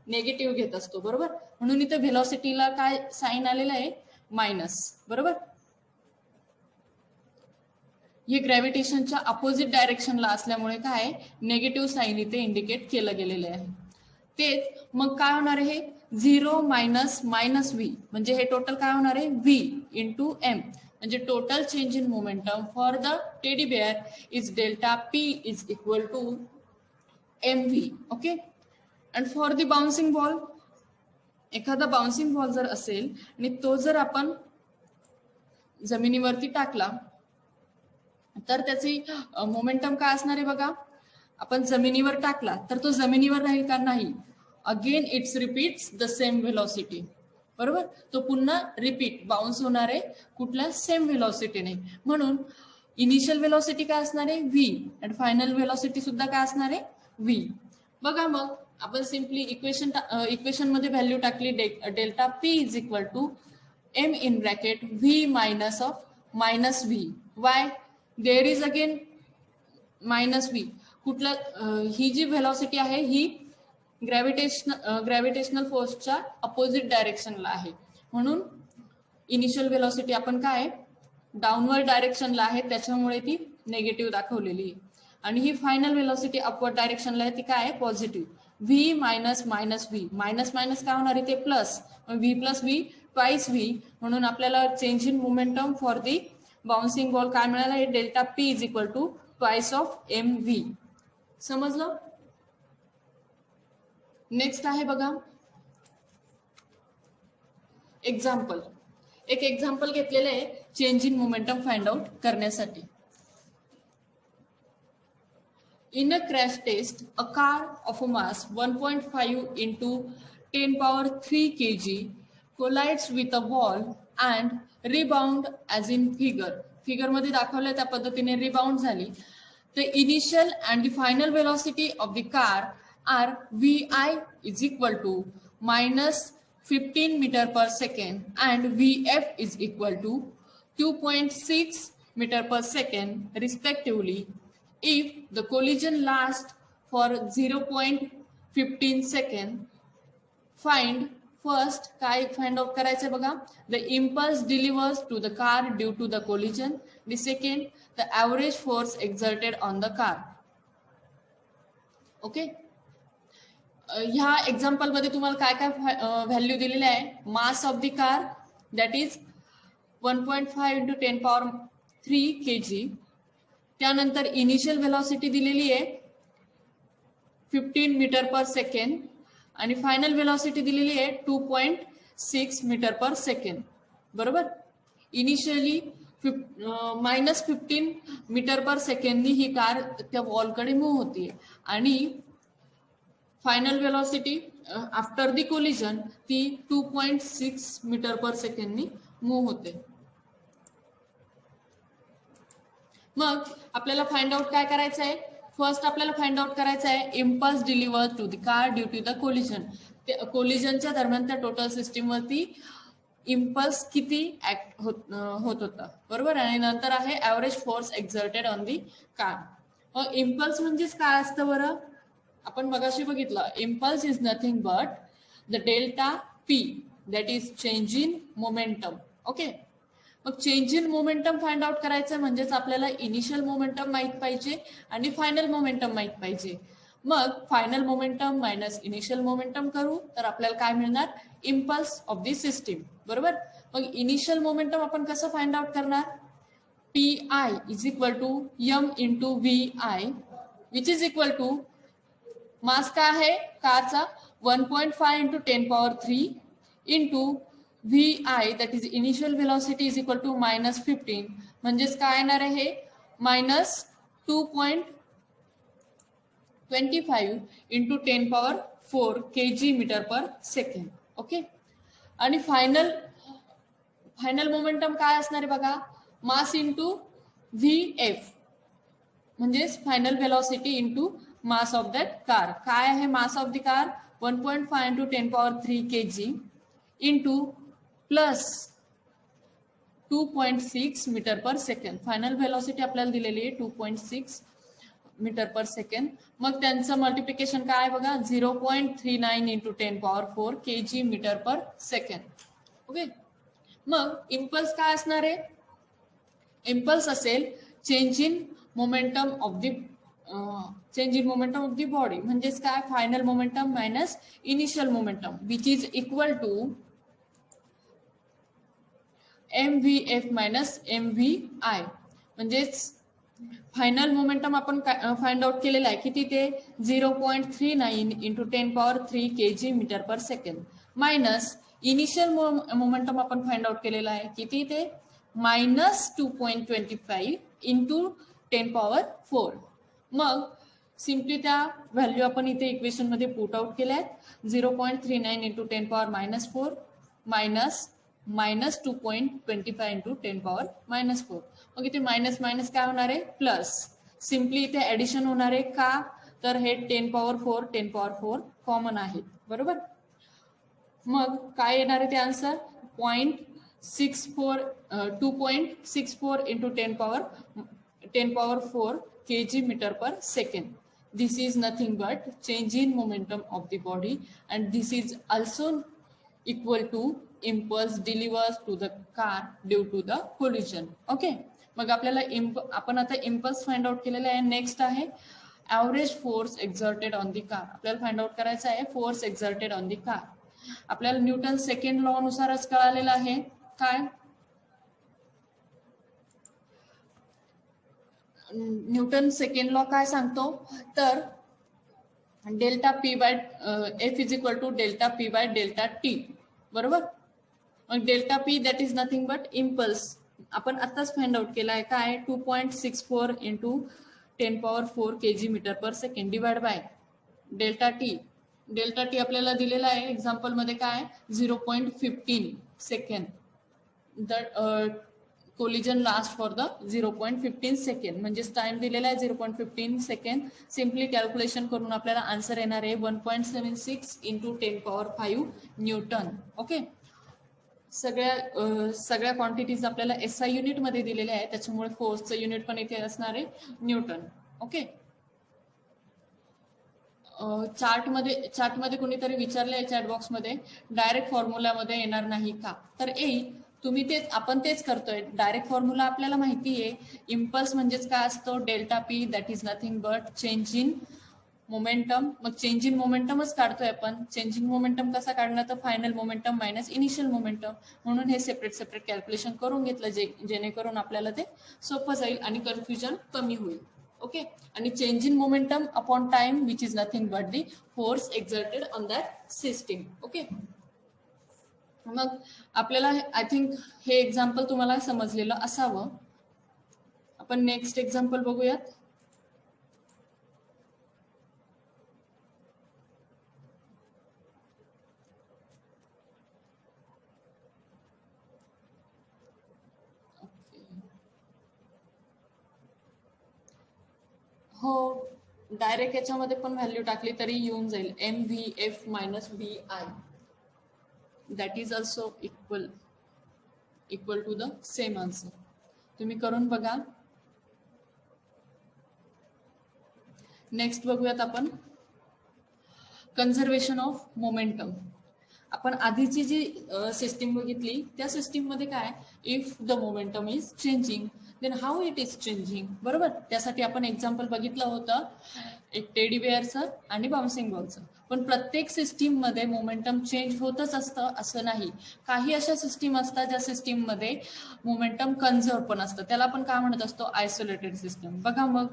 नेगेटिव्ह घेत असतो, बरोबर. म्हणून इथे व्हेलॉसिटीला काय साइन आलेलं आहे, मायनस, बरोबर. हे ग्रॅव्हिटेशनच्या अपोजिट डायरेक्शनला असल्यामुळे काय, निगेटिव्ह साइन इथे इंडिकेट केलं गेलेलं आहे. तेच मग काय होणार आहे, 0 मायनस मायनस व्ही, म्हणजे हे टोटल काय होणार आहे, व्ही इंटू एम, म्हणजे total change in momentum for the teddy bear is delta P is equal to M V. Okay, and for the bouncing ball, एखादा बाउन्सिंग बॉल जर असेल आणि तो जर आपण जमिनीवरती टाकला, तर त्याची मोमेंटम काय असणार आहे बघा, आपण जमिनीवर टाकला तर तो जमिनीवर राहील का, नाही, again it's repeats the same velocity, बरोबर. तो पुन्हा रिपीट बाउन्स होणार आहे, कुठल्या, सेम वेलॉसिटीने. म्हणून इनिशियल वेलॉसिटी काय असणार आहे, व्ही, आणि फायनल वेलॉसिटी सुद्धा काय असणार आहे, व्ही. बघा, मग आपण सिम्पली इक्वेशन मध्ये व्हॅल्यू टाकली, delta P is equal to M in bracket V minus of minus V. Why, there is again minus V. कुठला, ही जी व्हेलॉसिटी आहे ही ग्रॅव्हिटेशनल फोर्सच्या अपोजिट डायरेक्शनला आहे, म्हणून इनिशियल वेलॉसिटी आपण काय डाऊनवर्ड डायरेक्शनला आहे, त्याच्यामुळे ती निगेटिव्ह दाखवलेली आहे. आणि ही फायनल वेलॉसिटी अपवर्ड डायरेक्शनला आहे, ती काय आहे, positive. V minus minus V, minus minus काय होणार आहे, ते plus, V plus V twice V. म्हणून आपल्याला change in momentum for the bouncing ball काय मिळाला आहे, delta P is equal to twice of M V. समजलं. नेक्स्ट आहे बघा एक्झाम्पल. एक एक्झाम्पल घेतलेलं आहे change in momentum find out करण्यासाठी. In a crash test, a car of a mass 1.5 into 10 power 3 kg collides with a wall and rebound as in figure. Figure मध्ये दाखवलं त्या पद्धतीने rebound झाली. The initial and the final velocity of the car are vi is equal to -15 meter per second and Vf is equal to 2.6 meter per second respectively if the collision lasts for 0.15 second. Find first काय find out करायचं बघा, the impulse delivers to the car due to the collision. The second, the average force exerted on the car. Okay, ह्या example मध्ये तुम्हाला काय काय value दिलेले आहे. Mass of the car that is 1.5 into 10⁻³ kg. त्यानंतर इनिशियल व्हेलॉसिटी दिलेली आहे 15 मीटर पर सेकंड आणि फायनल व्हेलॉसिटी दिलेली आहे 2.6 मीटर पर सेकंड. बरोबर, इनिशियली -15 मीटर पर सेकंडनी ही कार त्या वॉलकडे मूव्ह होती आणि final velocity after the collision ती 2.6 मीटर पर सेकंडनी मूव्ह होते. मग आपल्याला फाइंड आउट काय करायचं आहे. फर्स्ट आपल्याला फाइंड आउट करायचं आहे impulse deliver to the car due to the collision. कोलिजनच्या दरम्यान त्या टोटल सिस्टीमवरती इम्पल्स किती ऍक्ट होत होता. बरोबर, आणि नंतर आहे average force exerted on the car. मग इम्पल्स म्हणजेच काय असतं बरं, आपण मगाशी बघितलं. Impulse is nothing but the delta P that is change in momentum. Okay, मग change in momentum find out करायचं म्हणजेच आपल्याला इनिशियल मोमेंटम माहित पाहिजे आणि फायनल मोमेंटम माहित पाहिजे. मग final momentum minus initial momentum करू तर आपल्याला काय मिळणार, इम्पल्स ऑफ दी सिस्टीम. बरोबर, मग इनिशियल मोमेंटम आपण कसं फाइंड आउट करणार. PI is equal to m into VI which is equal to mass काय आहे कारचा 1.5 into 10⁻³ into VI that is initial velocity is equal to -15 म्हणजेच काय येणार आहे -2.25 into 10⁻⁴ kg metre per second. Okay, आणि फायनल मोमेंटम काय असणार आहे बघा, मास इंटू VF म्हणजेच final velocity into mass of that car. काय आहे mass of the car 1.5 into 10⁻³ kg into plus 2.6 meter per second. Final velocity आपल्याला दिलेली आहे 2.6 मीटर पर सेकंड. मग त्यांचं मल्टिप्लिकेशन काय आहे बघा 0.39 into 10⁻⁴ kg metre per second. Okay, मग इम्पल्स काय असणार आहे, इम्पल्स असेल change in momentum of the body म्हणजेच काय final momentum minus initial momentum which is equal to MVF minus MVI. म्हणजेच फायनल मोमेंटम आपण फाइंड आउट केलेला आहे किती ते 0.39 into 10⁻³ kg metre per second minus initial momentum आपण फाइंड आउट केलेला आहे किती ते -2.25 इंटू 10⁻⁴. मग सिम्पली त्या व्हॅल्यू आपण इथे इक्वेशन मध्ये पुट आउट केल्या आहेत. 0.39 इंटू 10⁻⁻⁴ मायनस -2.25 इंटू 10⁻⁻⁴. मग इथे मायनस मायनस काय होणार आहे प्लस. सिम्पली इथे ऍडिशन होणार आहे का तर हे 10⁻⁴ कॉमन आहेत. बरोबर, मग काय येणार आहे ते answer 2.64 into 10⁻⁴ kg metre per second. This is nothing but change in momentum of the body and this is also equal to impulse delivers to the car due to the collision. Okay, मग आपल्याला आपण आता impulse find out केलेला आहे. Next आहे average force exerted on the car. आपल्याला find out करायचं आहे force exerted on the car. आपल्याला न्यूटन सेकंड लॉ नुसारच कळालेलं आहे. काय न्यूटन सेकंड लॉ काय सांगतो तर delta P by F is equal to delta P by delta T. बरोबर, मग डेल्टा P that is nothing but impulse आपण आताच फाइंड आउट केला आहे काय 2.64 into 10⁻⁴ kg metre per second divide by delta T. Delta T आपल्याला दिलेला आहे एक्झाम्पल मध्ये काय 0.15 second. Collision last for the 0.15 second, म्हणजेच टाइम दिलेला आहे 0.15 सेकंड. सिम्पली कॅल्क्युलेशन करून आपल्याला आन्सर येणार आहे 1.76 इंटू 10⁵ न्यूटन. ओके, सगळ्या क्वांटिटीज आपल्याला SI युनिट मध्ये दिलेल्या आहे, त्याच्यामुळे फोर्सचं युनिट पण इथे असणार आहे न्यूटन. ओके, चार्टमध्ये कोणीतरी विचारलंय चॅट बॉक्समध्ये डायरेक्ट फॉर्म्युलामध्ये येणार नाही का, तर येईल. आपण तेच करतोय. डायरेक्ट फॉर्म्युला आपल्याला माहिती आहे. इम्पल्स म्हणजेच काय असतो, delta P, that is nothing but change in momentum. मग चेंज इन मोमेंटमच काढतोय आपण. चेंज इन मोमेंटम कसा काढणार, तर final momentum minus initial momentum. म्हणून हे सेपरेट कॅल्क्युलेशन करून घेतलं, जेणेकरून आपल्याला ते सोपं जाईल आणि कन्फ्युजन कमी होईल. ओके, आणि change in momentum upon time which is nothing but the force exerted on that system. Okay, मग आपल्याला आय थिंक हे एक्झाम्पल तुम्हाला समजलेलं असावं. आपण नेक्स्ट एक्झाम्पल बघूयात. हो, डायरेक्ट याच्यामध्ये पण व्हॅल्यू टाकली तरी येऊन जाईल. MVF minus VI, that is also equal to the same answer. तुम्ही करून बघा. नेक्स्ट बघूयात आपण कन्झर्वेशन ऑफ मोमेंटम. आपण आधीची जी सिस्टीम बघितली त्या सिस्टीम मध्ये काय, if the momentum is changing then how it is changing. बरोबर, त्यासाठी आपण एक्झाम्पल बघितलं होतं, एक टेडी बेअरचं आणि बाउन्सिंग बॉलचं. पण प्रत्येक सिस्टीम मध्ये मोमेंटम चेंज होतच असतं असं नाही. काही अशा सिस्टीम असतात ज्या सिस्टीम मध्ये मोमेंटम कन्झर्व पण असतं, त्याला आपण काय म्हणत असतो, आयसोलेटेड सिस्टम. बघा मग,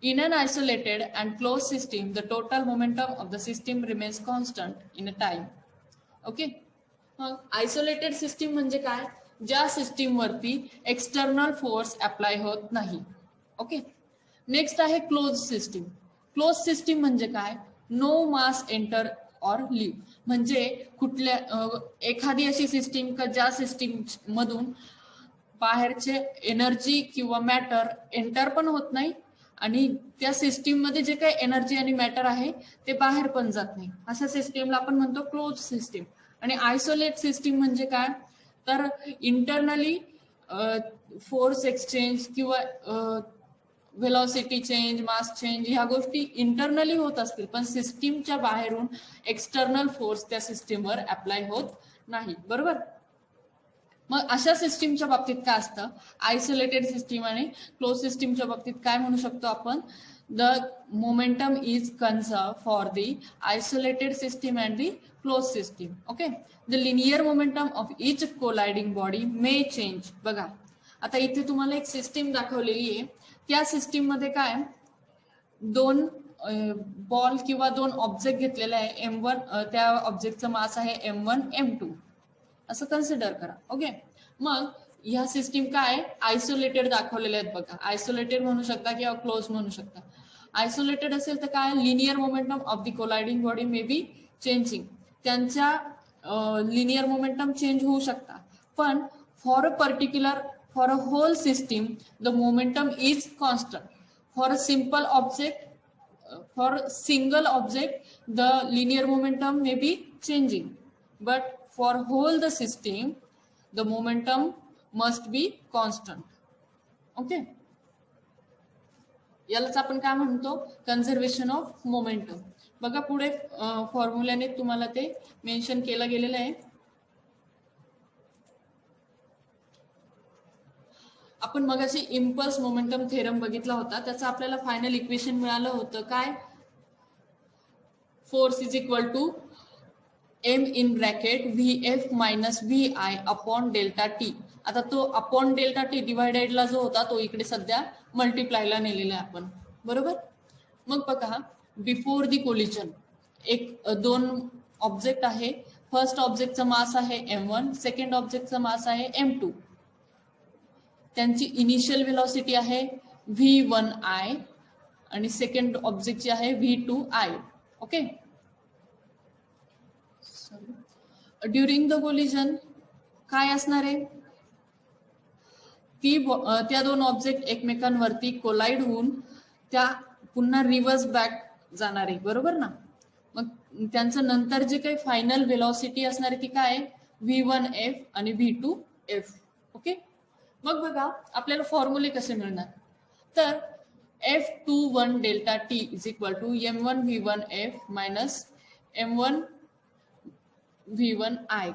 in an isolated and closed system the total momentum of the system remains constant in a time. Okay, isolated system म्हणजे काय, ज्या सिस्टीम वरती एक्सटर्नल फोर्स अप्लाय होत नाही. ओके, नेक्स्ट आहे क्लोज सिस्टीम. क्लोज सिस्टीम म्हणजे काय, no mass enter or leave. म्हणजे एखादी अशी सिस्टीम का ज्या सिस्टीम मधून बाहेरचे एनर्जी किंवा मॅटर एंटर पण होत नाही आणि त्या सिस्टीम मध्ये जे काही एनर्जी आणि मॅटर आहे ते बाहेर पण जात नाही, अशा सिस्टीमला आपण म्हणतो क्लोज सिस्टीम. आणि आयसोलेट सिस्टीम म्हणजे काय, तर इंटरनली फोर्स एक्सचेंज किंवा व्हेलॉसिटी चेंज, मास चेंज ह्या गोष्टी इंटरनली होत असतील, पण सिस्टीमच्या बाहेरून एक्सटर्नल फोर्स त्या सिस्टीमवर अप्लाय होत नाही. बरोबर, मग अशा सिस्टीमच्या बाबतीत काय असतं, आयसोलेटेड सिस्टीम आणि क्लोज सिस्टीमच्या बाबतीत काय म्हणू शकतो आपण, the momentum is conserve for the isolated system and the close system. Okay, the linear momentum of each colliding body may change. बघा, आता इथे तुम्हाला एक सिस्टीम दाखवलेली आहे. त्या सिस्टीम मध्ये काय, दोन बॉल किंवा दोन ऑब्जेक्ट घेतलेले आहे. M1, त्या ऑब्जेक्टचं मास आहे M1 M2 असं कन्सिडर करा. ओके, मग ह्या सिस्टीम काय आयसोलेटेड दाखवलेल्या आहेत. बघा, आयसोलेटेड म्हणू शकता किंवा क्लोज म्हणू शकता. आयसोलेटेड असेल तर काय, linear momentum of the colliding body may be changing. त्यांच्या लिनियर मोमेंटम चेंज होऊ शकता, पण for a whole system the momentum is constant. For single object the linear momentum may be changing, but for whole the system the momentum must be constant. Okay, यालाच आपण काय म्हणतो, conservation of momentum. बघा पुढे फॉर्म्युल्याने तुम्हाला ते mention केलं गेलेलं आहे. आपण मगाशी इम्पल्स मोमेंटम थेरम बघितला होता, त्याचं आपल्याला फायनल इक्वेशन मिळालं होतं काय, force is equal to M in bracket VF minus VI upon delta T. आता तो अपॉन डेल्टा टी डिवायडेडला जो होता तो इकडे सध्या मल्टिप्लायला नेलेला आहे आपण. बरोबर, मग बघा, बिफोर दी कोलिजन दोन ऑब्जेक्ट आहे. फर्स्ट ऑब्जेक्टचा मास आहे M1, सेकंड ऑब्जेक्टचा मास आहे M2. त्यांची इनिशियल व्हेलॉसिटी आहे V1I आणि सेकंड ऑब्जेक्टची आहे V2I. Okay, during the collision काय असणार आहे, त्या दोन ऑब्जेक्ट एकमेकांवरती कोलाइड होऊन त्या पुन्हा रिव्हर्स बॅक जाणार आहे, बरोबर ना. मग त्यांचं नंतर जे काही फायनल व्हेलॉसिटी असणार आहे ती काय, v1f आणि v2f. ओके. मग बघा आपल्याला फॉर्म्युले कसे मिळणार, तर F21 delta T is equal to m1 v1f minus m1 v1i,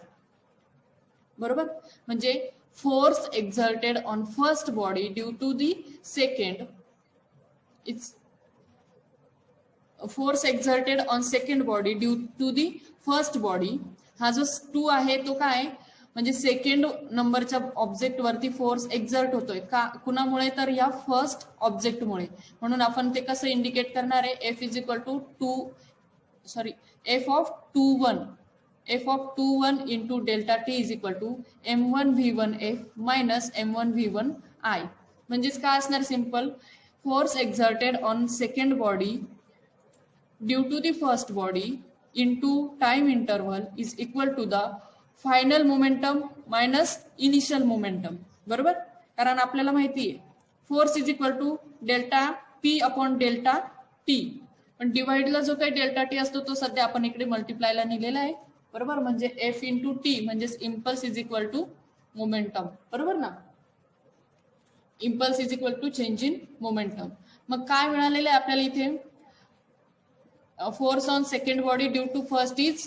बरोबर. म्हणजे force exerted on first body due to the second, it's force exerted on second body due to the first body. हा जो 2 आहे तो काय, म्हणजे second नंबरच्या object वरती फोर्स एक्झर्ट होतोय का, कुणामुळे, तर या फर्स्ट ऑब्जेक्टमुळे. म्हणून आपण ते कसं इंडिकेट करणार आहे, F is equal to F of 21 into delta T is equal to m1 v1f minus m1 v1i. म्हणजेच काय असणार, simple, force exerted on second body due to the first body into time interval is equal to the final momentum minus initial momentum, बरोबर. कारण आपल्याला माहिती आहे force is equal to delta P upon delta T, पण डिवाइडला जो काही delta T असतो तो सध्या आपण इकडे मल्टिप्लायला नेलेला आहे, बरोबर. म्हणजे एफ इंटू टी म्हणजे impulse is equal to momentum, बरोबर ना. Impulse is equal to change in momentum. मग काय मिळालेलं आहे आपल्याला इथे, force on second body due to first is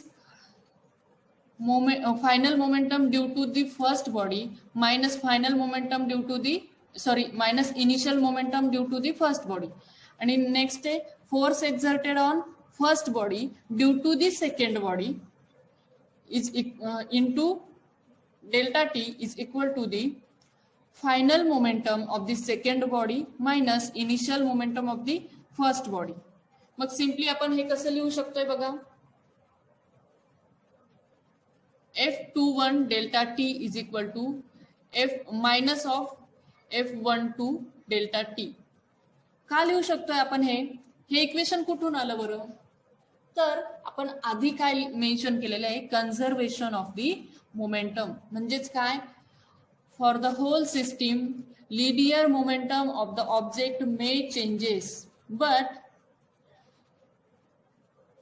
final momentum due to the first body minus final momentum due to the minus initial momentum due to the first body. And next day force exerted on first body due to the second body is into delta t is equal to the final momentum of the second body minus initial momentum of the first body. मग simply आपण हे कसं लिहू शकतोय बघा, F21 delta T is equal to F minus of F12 delta T. का लिहू शकतोय आपण हे इक्वेशन कुठून आलं बरं, तर आपण आधी काय मेन्शन केलेलं आहे, कन्झर्वेशन ऑफ दी मोमेंटम. म्हणजेच काय, for the whole system linear momentum of the object may changes but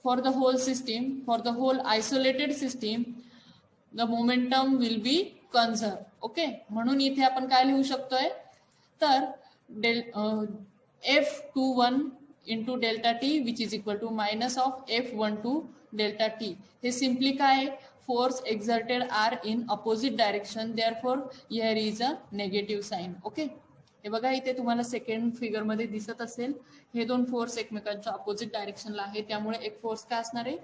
for the whole isolated system the momentum will be conserved. Okay. म्हणून इथे आपण काय लिहू शकतोय, तर F21 into delta T which is equal to minus of F12 delta T. हे simply काय, force exerted are in opposite direction, therefore here is a negative sign. Okay. हे बघा इथे तुम्हाला सेकंड फिगर मध्ये दिसत असेल, हे दोन फोर्स एकमेकांच्या अपोजिट डायरेक्शनला आहे, त्यामुळे एक फोर्स काय असणार आहे,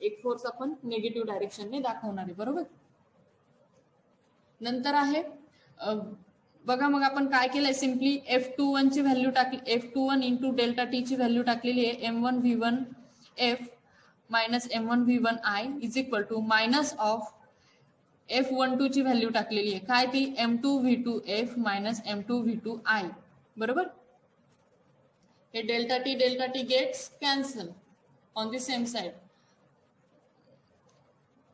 एक फोर्स आपण निगेटिव्ह डायरेक्शनने दाखवणार आहे, बरोबर. नंतर आहे बघा, मग आपण काय केलंय, सिम्पली F21 ची व्हॅल्यू टाकली, F21 इंटू डेल्टा टी ची व्हॅल्यू टाकलेली आहे m1 v1f minus m1 v1i is equal to minus of F12 ची व्हॅल्यू टाकलेली आहे, काय ती m2 v2f minus m2 v2i, बरोबर. हे delta T gets cancel on the same side.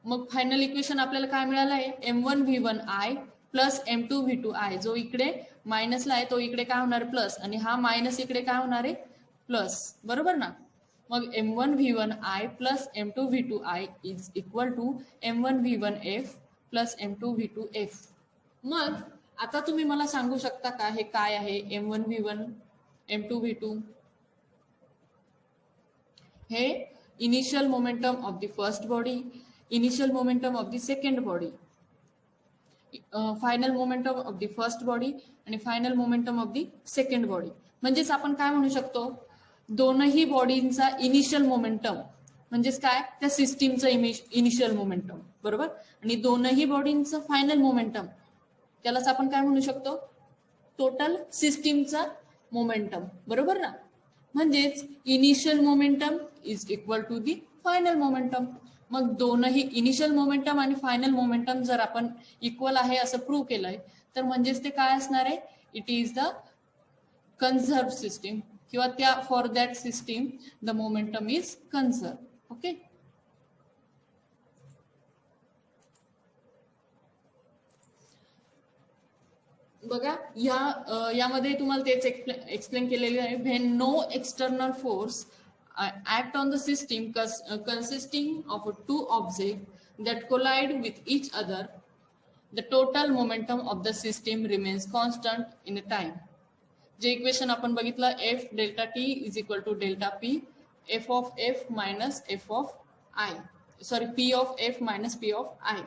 मग फायनल इक्वेशन आपल्याला काय मिळालं आहे, m1 v1i plus m2 v2i, जो इकडे मायनसला आहे तो इकडे काय होणार प्लस, आणि हा मायनस इकडे काय होणार आहे प्लस, बरोबर ना. मग m1 v1i plus m2 v2i is equal to m1 v1f plus m2 v2f. मग आता तुम्ही मला सांगू शकता का हे काय आहे, m1 v1 m2 v2, हे initial momentum of the first body, initial momentum of the second body, final momentum of the first body आणि final momentum of the second body. म्हणजेच आपण काय म्हणू शकतो, दोनही बॉडींचा इनिशियल मोमेंटम म्हणजेच काय, त्या सिस्टीमचं इनिशियल मोमेंटम, बरोबर. आणि दोनही बॉडींचं फायनल मोमेंटम, त्यालाच आपण काय म्हणू शकतो, टोटल सिस्टीमचा मोमेंटम, बरोबर ना. म्हणजेच initial momentum is equal to the final momentum. मग दोनही इनिशियल मोमेंटम आणि फायनल मोमेंटम जर आपण इक्वल आहे असं प्रूव्ह केलंय, तर म्हणजेच ते काय असणार आहे, it is the conserve system, किंवा त्या for that system the momentum is conserve. Okay. बघा यामध्ये तुम्हाला तेच एक्सप्लेन केलेले आहे. When no external force act on the system consisting of two objects that collide with each other, the total momentum of the system remains constant in time. जे equation आपण बघितलं, F delta T is equal to delta P F of F minus F of I, sorry P of F minus P of I.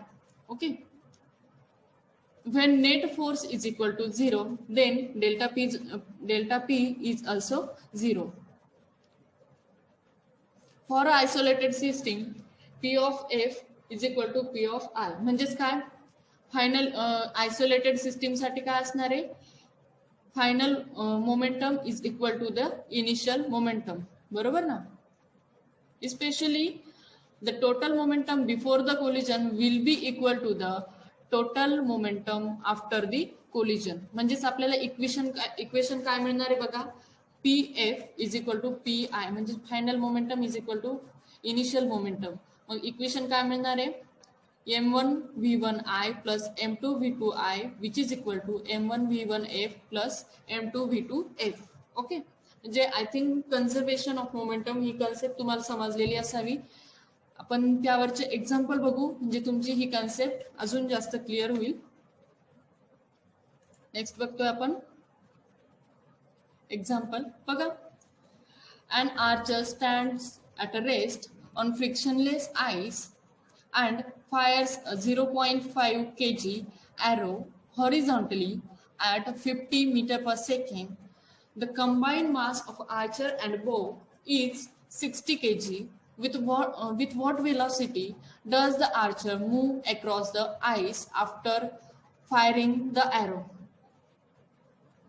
Okay. When net force is equal to 0, then delta p is also 0. For an isolated system, p of f is equal to p of I. म्हणजेच काय, final isolated system साठी काय असणार आहे, final momentum is equal to the initial momentum. बरोबर ना. Especially the total momentum before the collision will be equal to the total momentum after the collision. म्हणजेच आपल्याला इक्वेशन काय मिळणार आहे बघा, P F is equal to P I, म्हणजे final momentum is equal to initial momentum. मग equation काय मिळणार आहे, m1 v1 i plus m2 v2 i which is equal to m1 v1 f plus m2 v2 f. Okay. म्हणजे I think conservation of momentum ही concept तुम्हाला समजलेली असावी. आपण त्यावरचे एक्झाम्पल बघू, म्हणजे तुमची ही कन्सेप्ट अजून जास्त क्लिअर होईल. नेक्स्ट बघतोय आपण एक्झाम्पल. बघा, an archer stands at a rest on frictionless ice and fires a 0.5 kg arrow horizontally at 50 meter per second. The combined mass of archer and bow is 60 kg. With what velocity does the archer move across the ice after firing the arrow?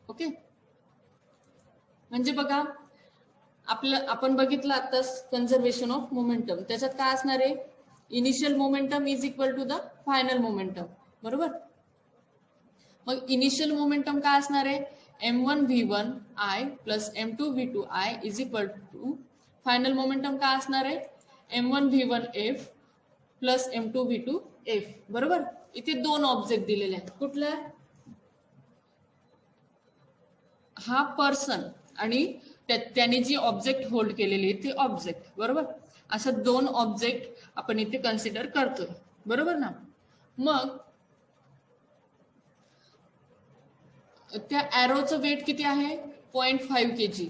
Okay. म्हणजे बघा, आपण बघितलं आताच conservation of momentum. त्याच्यात काय असणार आहे, initial momentum is equal to the final momentum. बरोबर. मग इनिशियल मोमेंटम काय असणार आहे, m1 v1 i plus m2 v2 i is equal to final momentum काय असणार आहे, m1 v1 f plus m2 v2 f. बरोबर. इथे दोन ऑब्जेक्ट दिलेले आहेत. कुठल्या, हा पर्सन आणि त्याने जी ऑब्जेक्ट होल्ड केलेली आहे ती ऑब्जेक्ट. बरोबर. अशा दोन ऑब्जेक्ट आपण इथे कन्सिडर करतोय. बरोबर ना. मग त्या एरोचं वेट किती आहे, 0.5 kg.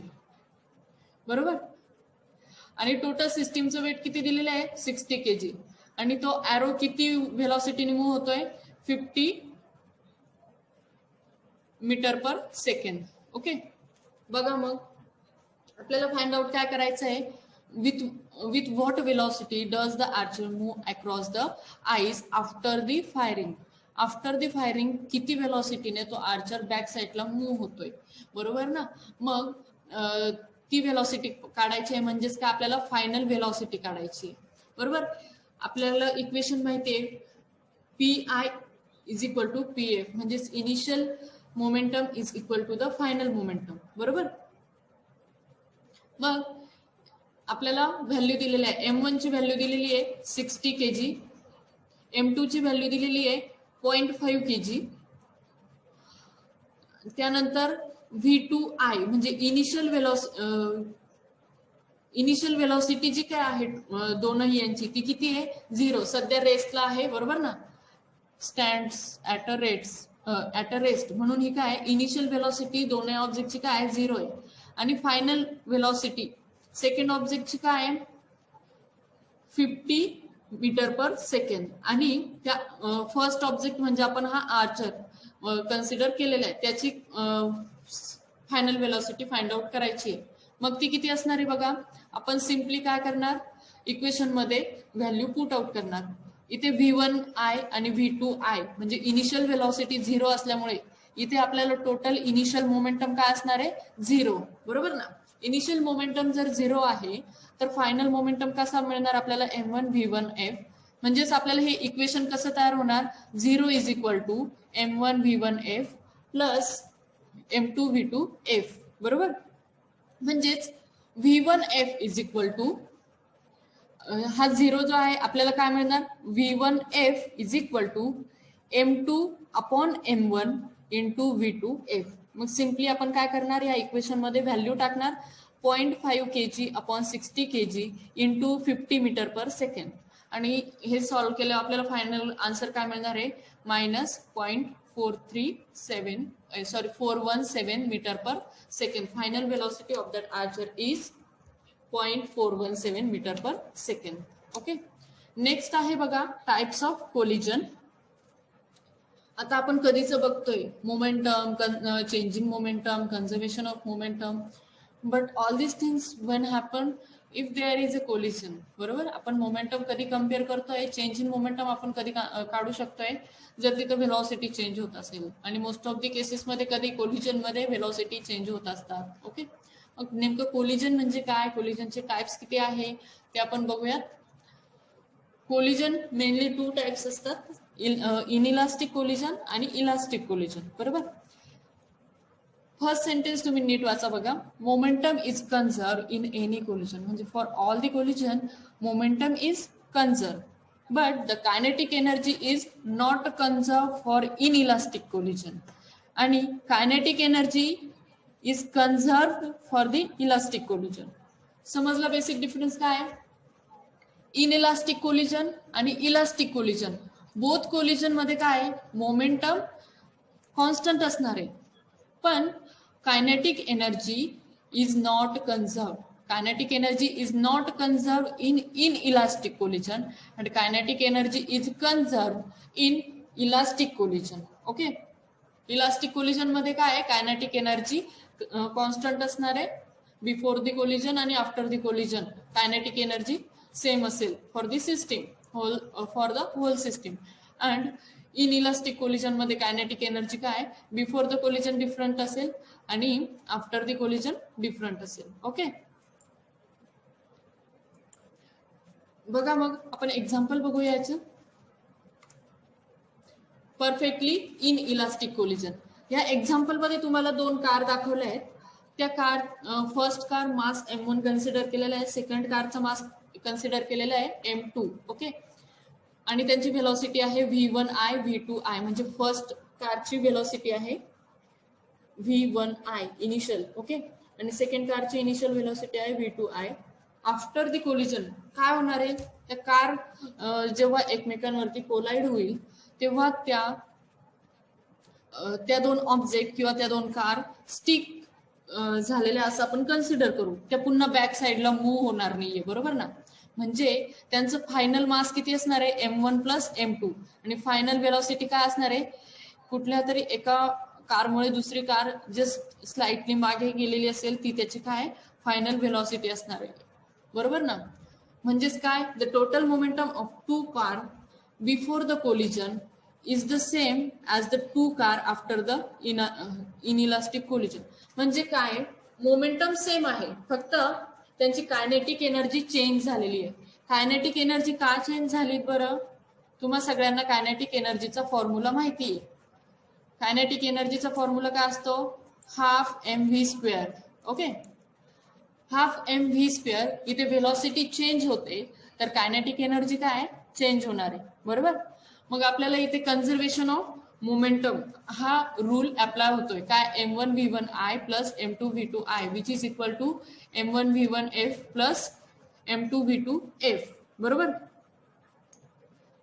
बरोबर. आणि टोटल सिस्टीमचं वेट किती दिलेलं आहे, 60 kg. आणि तो एरो किती व्हेलॉसिटीने मूव्ह होतोय, 50 मीटर पर सेकंड. ओके. बघा, मग आपल्याला फाइंड आउट काय करायचं आहे, with what velocity does the archer move across the ice after the firing. After the firing किती व्हेलॉसिटीने तो आर्चर बॅक साईडला मूव्ह होतोय. बरोबर ना. मग ती व्हेलॉसिटी काढायची आहे, म्हणजेच काय, आपल्याला फायनल व्हेलॉसिटी काढायची आहे. बरोबर. आपल्याला इक्वेशन माहिती आहे, P I is equal to P F, म्हणजेच initial momentum is equal to the final momentum. बरोबर. मग आपल्याला व्हॅल्यू दिलेली आहे, m1 ची व्हॅल्यू दिलेली आहे 60 kg, m2 ची व्हॅल्यू दिलेली आहे 0.5 kg. त्यानंतर v2i म्हणजे इनिशियल व्हेलॉसिटी जी काय आहे दोनही यांची, ती किती आहे, 0. सध्या रेस्टला आहे. बरोबर ना. स्टँड्स ऍट अ रेस्ट म्हणून ही काय, इनिशियल व्हेलॉसिटी दोन्ही ऑब्जेक्टची काय आहे, 0 आहे. आणि फायनल व्हेलॉसिटी सेकंड ऑब्जेक्टची काय आहे, 50 मीटर पर सेकंड. आणि त्या फर्स्ट ऑब्जेक्ट म्हणजे आपण हा आर्चर कन्सिडर केलेला आहे, त्याची फायनल व्हेलॉसिटी फाइंड आउट करायची आहे. मग ती किती असणार आहे बघा, आपण सिम्पली काय करणार, इक्वेशन मध्ये व्हॅल्यू पुट आउट करणार. इथे v1i आणि v2i म्हणजे इनिशियल व्हेलॉसिटी 0 असल्यामुळे इथे आपल्याला टोटल इनिशियल मोमेंटम काय असणार आहे, 0. बरोबर ना. इनिशियल मोमेंटम जर 0 आहे तर फायनल मोमेंटम कसा मिळणार आपल्याला, m1 v1 f. म्हणजेच आपल्याला हे इक्वेशन कसं तयार होणार, 0 is equal to m1 v1 f plus m2 v2 f. बरोबर. म्हणजेच v1 f is equal to हा 0 जो आहे आपल्याला काय मिळणार, v1 f is equal to m2 upon m1 into v2f. मग सिम्पली आपण काय करणार, या इक्वेशन मध्ये व्हॅल्यू टाकणार 0.5 kg upon 60 kg into 50 meter per second, आणि हे सॉल्व्ह केलं आपल्याला फायनल आन्सर काय मिळणार आहे, -417 metre per second. Final velocity of that archer is 0.417 metre per second. Okay, next आहे बघा टाइप्स ऑफ कोलिजन. आता आपण कधीच बघतोय momentum, changing momentum, conservation of momentum, but all this things when happen if there is a collision. बरोबर, आपण momentum कधी compare करतोय, चेंज इन मोमेंटम आपण कधी काढू शकतोय जर तिथं व्हेलॉसिटी चेंज होत असेल, आणि मोस्ट ऑफ दी केसेसमध्ये कधी कोलिजन मध्ये व्हेलॉसिटी चेंज होत असतात. ओके, मग नेमकं कोलिजन म्हणजे काय, कोलिजनचे टाइप्स किती आहे ते आपण बघूयात. कोलिजन मेनली 2 टाइप्स असतात, इनइलास्टिक कोलिजन आणि इलास्टिक कोलिजन. बरोबर, फर्स्ट सेंटेन्स तुम्ही नीट वाचा बघा. Momentum is conserve in any collision, म्हणजे for all the collision momentum is conserve, but the kinetic energy is not conserve for inelastic collision, आणि kinetic energy is conserve for the elastic collision. समजला basic difference काय आहे. Inelastic collision आणि elastic collision, both collision मध्ये काय momentum constant असणार आहे, पण kinetic energy is not conserve. Kinetic energy is not conserve in elastic collision, and kinetic energy is conserved in elastic collision. Okay, elastic collision मध्ये काय आहे, kinetic energy constant असणार आहे बिफोर द कोलिजन, आणि after the collision kinetic energy same असेल for the system, for the whole system. And in elastic collision मध्ये kinetic energy काय before the collision different असेल आणि आफ्टर द कोलिजन डिफरंट असेल. Okay, बघा मग आपण एक्झाम्पल बघू याचं. परफेक्टली इन इलास्टिक कोलिजन, या एक्झाम्पल मध्ये तुम्हाला 2 कार दाखवल्या आहेत. त्या कार, फर्स्ट कार मास m1 कन्सिडर केलेला आहे, सेकंड कारचा मास कन्सिडर केलेला आहे m2. ओके, आणि त्यांची व्हेलॉसिटी आहे v1i v2i, म्हणजे फर्स्ट कारची व्हेलॉसिटी आहे v1i इनिशियल. ओके, आणि सेकंड कारची इनिशियल व्हेलॉसिटी आहे v2i. आफ्टर द कोलिजन काय होणार आहे, त्या कार जेव्हा एकमेकांवरती कोलाइड होईल तेव्हा त्या 2 ऑब्जेक्ट किंवा त्या 2 कार स्टिक झालेल्या असं आपण कन्सिडर करू. त्या पुन्हा बॅक साईडला मूव्ह होणार नाहीये. बरोबर ना, म्हणजे त्यांचं फायनल मास किती असणार आहे m1 प्लस m2, आणि फायनल व्हेलॉसिटी काय असणार आहे, कुठल्या तरी एका कारमुळे दुसरी कार जस्ट स्लाइटली मागे गेलेली असेल ती त्याची काय फायनल व्हेलॉसिटी असणार आहे. बरोबर ना, म्हणजेच काय, the total momentum of 2 car before the collision is the same as the 2 car after the inelastic collision. म्हणजे काय, मोमेंटम सेम आहे, फक्त त्यांची कायनेटिक एनर्जी चेंज झालेली आहे. कायनेटिक एनर्जी का चेंज झाली बरं, तुम्हा सगळ्यांना कायनेटिक एनर्जीचा फॉर्म्युला माहिती आहे. कायनेटिक एनर्जीचा फॉर्म्युला काय असतो, half mv². Okay, half mv². इथे व्हेलॉसिटी चेंज होते तर कायनेटिक एनर्जी काय चेंज होणार आहे. बरोबर, मग आपल्याला इथे कन्झर्वेशन ऑफ मोमेंटम हा रूल अप्लाय होतोय. काय, m1 v1i plus m2 v2i which is equal to m1 v1f plus m2 v2f. बरोबर,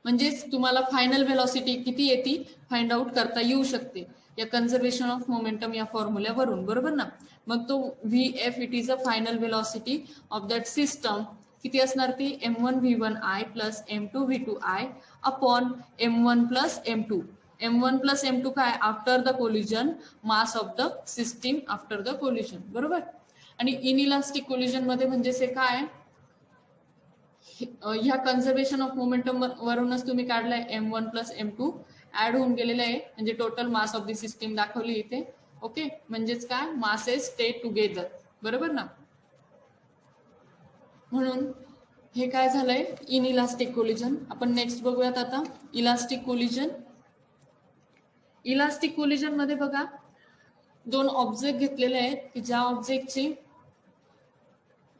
म्हणजेच तुम्हाला फायनल व्हेलॉसिटी किती येते फाइंड आउट करता येऊ शकते या कन्झर्वेशन ऑफ मोमेंटम या फॉर्म्युल्यावरून. बरोबर ना, मग तो vf it is a final velocity of that system किती असणार ती m1 v1i plus m2 v2i upon m1 plus m2. m1 plus m2 काय, after the collision mass of the system after the collision. बरोबर, आणि inelastic collision मध्ये म्हणजे काय, ह्या कन्झर्वेशन ऑफ मोमेंटम वरूनच तुम्ही काढलाय m1 प्लस m2 ऍड होऊन गेलेलं आहे, म्हणजे total mass of the system दाखवली इथे. ओके, म्हणजेच काय, मासेस स्टे टुगेदर. बरोबर ना, म्हणून हे काय झालंय इनइलास्टिक कोलिजन. आपण नेक्स्ट बघूयात आता इलास्टिक कोलिजन. इलास्टिक कोलिजन मध्ये बघा 2 ऑब्जेक्ट घेतलेले आहेत की ज्या ऑब्जेक्टची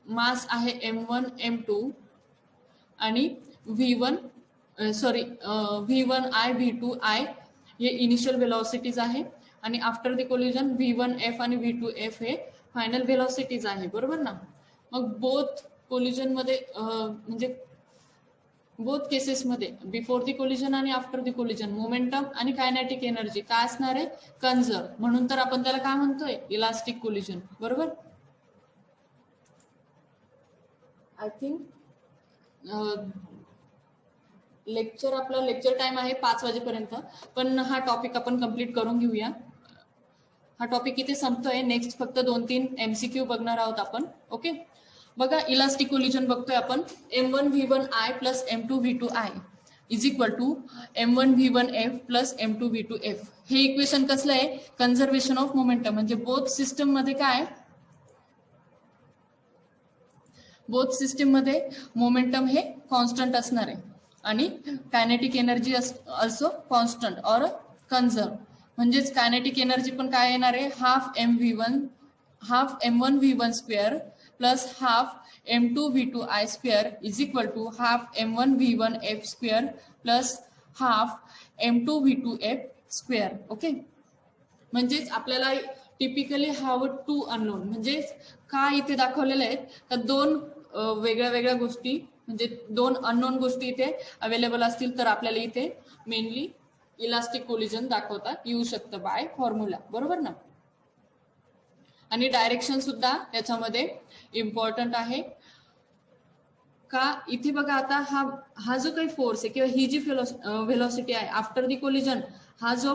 मास आहे m1 m2 आणि v1i v2i हे इनिशियल व्हेलॉसिटीज आहे. आणि आफ्टर द कोलिजन V1F आणि V2F हे फायनल व्हेलॉसिटीज आहे, बरोबर ना. मग बोथ कोलिजन मध्ये म्हणजे बोथ केसेसमध्ये बिफोर दी कोलिजन आणि आफ्टर दी कोलिजन मोमेंटम आणि कायनेटिक एनर्जी काय असणार आहे, कन्झर्व. म्हणून तर आपण त्याला काय म्हणतोय, इलास्टिक कोलिजन, बरोबर. आय थिंक आपला लेक्चर टाइम आहे 5 वाजेपर्यंत, पण हा टॉपिक आपण कंप्लीट करून घेऊया. हा टॉपिक इथे संपतोय. नेक्स्ट फक्त 2-3 MCQ बघणार आहोत आपण. ओके, बघा इलास्टिक कोलिजन बघतोय आपण. M1V1I plus M2V2I is equal to M1V1F plus M2V2F. हे इक्वेशन कसलं आहे, कन्झर्वेशन ऑफ मोमेंटम. म्हणजे बोथ सिस्टम मध्ये काय, बोथ सिस्टम मध्ये मोमेंटम हे कॉन्स्टंट असणार आहे आणि कायनेटिक एनर्जी ऑल्सो कॉन्स्टंट और कन्झर्व. म्हणजेच कायनेटिक एनर्जी पण काय येणार आहे, half M1V1 square plus half M2V2I square is equal to half M1V1F square plus half M2V2F square. Okay, म्हणजेच आपल्याला टिपिकली हवं 2 अननोन. म्हणजे काय इथे दाखवलेलं आहे तर 2 वेगळ्या वेगळ्या गोष्टी, म्हणजे 2 अननोन गोष्टी इथे अवेलेबल असतील तर आपल्याला इथे मेनली इलास्टिक कोलिजन दाखवता येऊ शकतं बाय फॉर्म्युला, बरोबर ना. आणि डायरेक्शन सुद्धा याच्यामध्ये इम्पॉर्टंट आहे का. इथे बघा आता हा जो काही फोर्स आहे किंवा ही जी व्हेलॉसिटी आहे आफ्टर दी कोलिजन, हा जो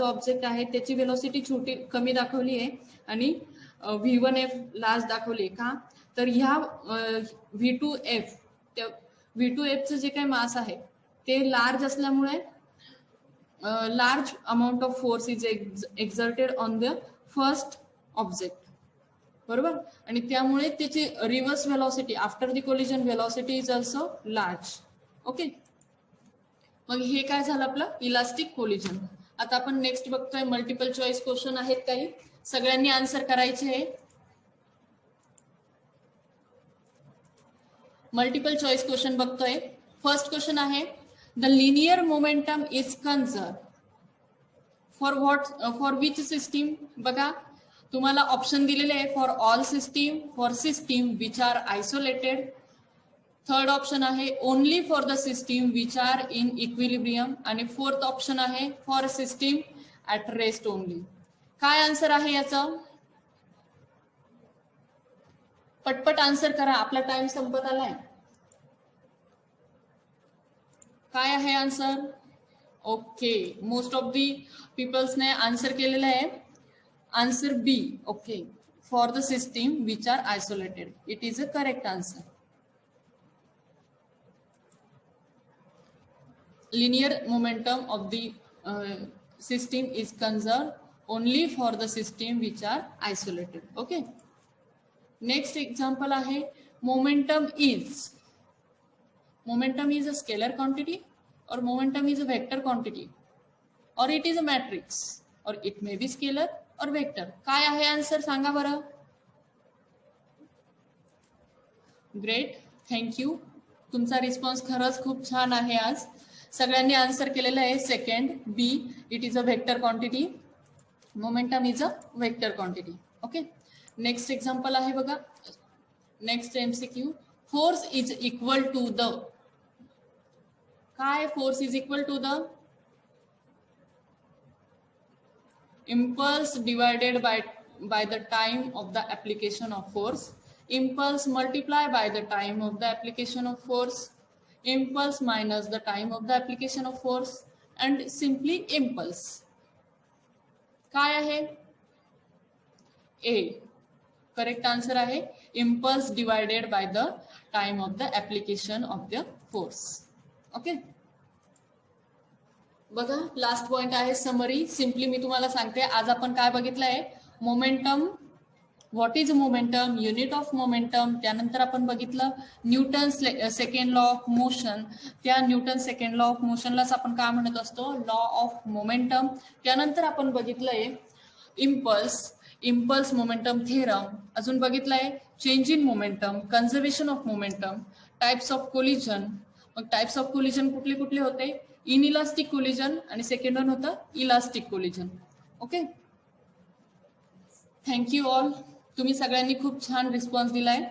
ऑब्जेक्ट आहे त्याची व्हेलॉसिटी छोटी कमी दाखवली आहे आणि V1F लार्ज दाखवली का, तर ह्या V2F चं जे काही मास आहे ते लार्ज असल्यामुळे large amount of force is exerted on the first object, बरोबर. आणि त्यामुळे त्याची reverse velocity after the collision velocity is also large. Okay, मग हे काय झालं आपलं इलास्टिक कोलिजन. आता आपण नेक्स्ट बघतोय मल्टिपल चॉईस क्वेश्चन आहेत काही, सगळ्यांनी आन्सर करायचे आहे. मल्टिपल चॉईस क्वेश्चन बघतोय. फर्स्ट क्वेश्चन आहे, the linear momentum is conserve for which system. बघा तुम्हाला ऑप्शन दिलेले आहे, for all system, for system which are isolated. Third option आहे only for the system which are in equilibrium. आणि fourth option आहे for system at rest only. काय answer आहे याचं, पटपट आन्सर करा, आपला टाइम संपत आलाय. काय आहे answer. Okay, most of the पीपल्सने आन्सर केलेलं आहे. Answer B. Okay, for the system which are isolated, it is a correct answer. Linear momentum of the system is conserved only for the system which are isolated. Okay, next example आहे, momentum is a scalar quantity or momentum is a vector quantity or it is a matrix or it may be scalar or vector. काय आहे answer सांगा बरं. Great, thank you. तुमचा response खरंच खूप छान आहे. आज सगळ्यांनी आन्सर केलेलं आहे second B, it is a vector quantity. Momentum is a vector quantity. Okay, next example आहे बघा. Next MCQ, force is equal to the. काय force is equal to the impulse divided by the time of the application of force, impulse multiplied by the time of the application of force, impulse minus the time of the application of force and simply impulse. काय आहे A, correct answer आहे impulse divided by the time of the application of the force. Okay, बघा last point आहे summary. Simply मी तुम्हाला सांगते आज आपण काय बघितलंय, momentum, what is momentum, unit of momentum. त्यानंतर आपण बघितलं Newton second law of motion. त्या न्यूटन सेकंड लॉ ऑफ मोशनलाच आपण काय म्हणत असतो, लॉ ऑफ मोमेंटम. त्यानंतर आपण बघितलंय इम्पल्स मोमेंटम थेरम. अजून बघितलंय change in momentum, conservation of momentum, types of collision. मग टाइप्स ऑफ कोलिजन कुठले कुठले होते, इनइलास्टिक कोलिजन आणि सेकंड वन होतं elastic collision. Okay, thank you all. तुम्ही सगळ्यांनी खूप छान रिस्पॉन्स दिलाय.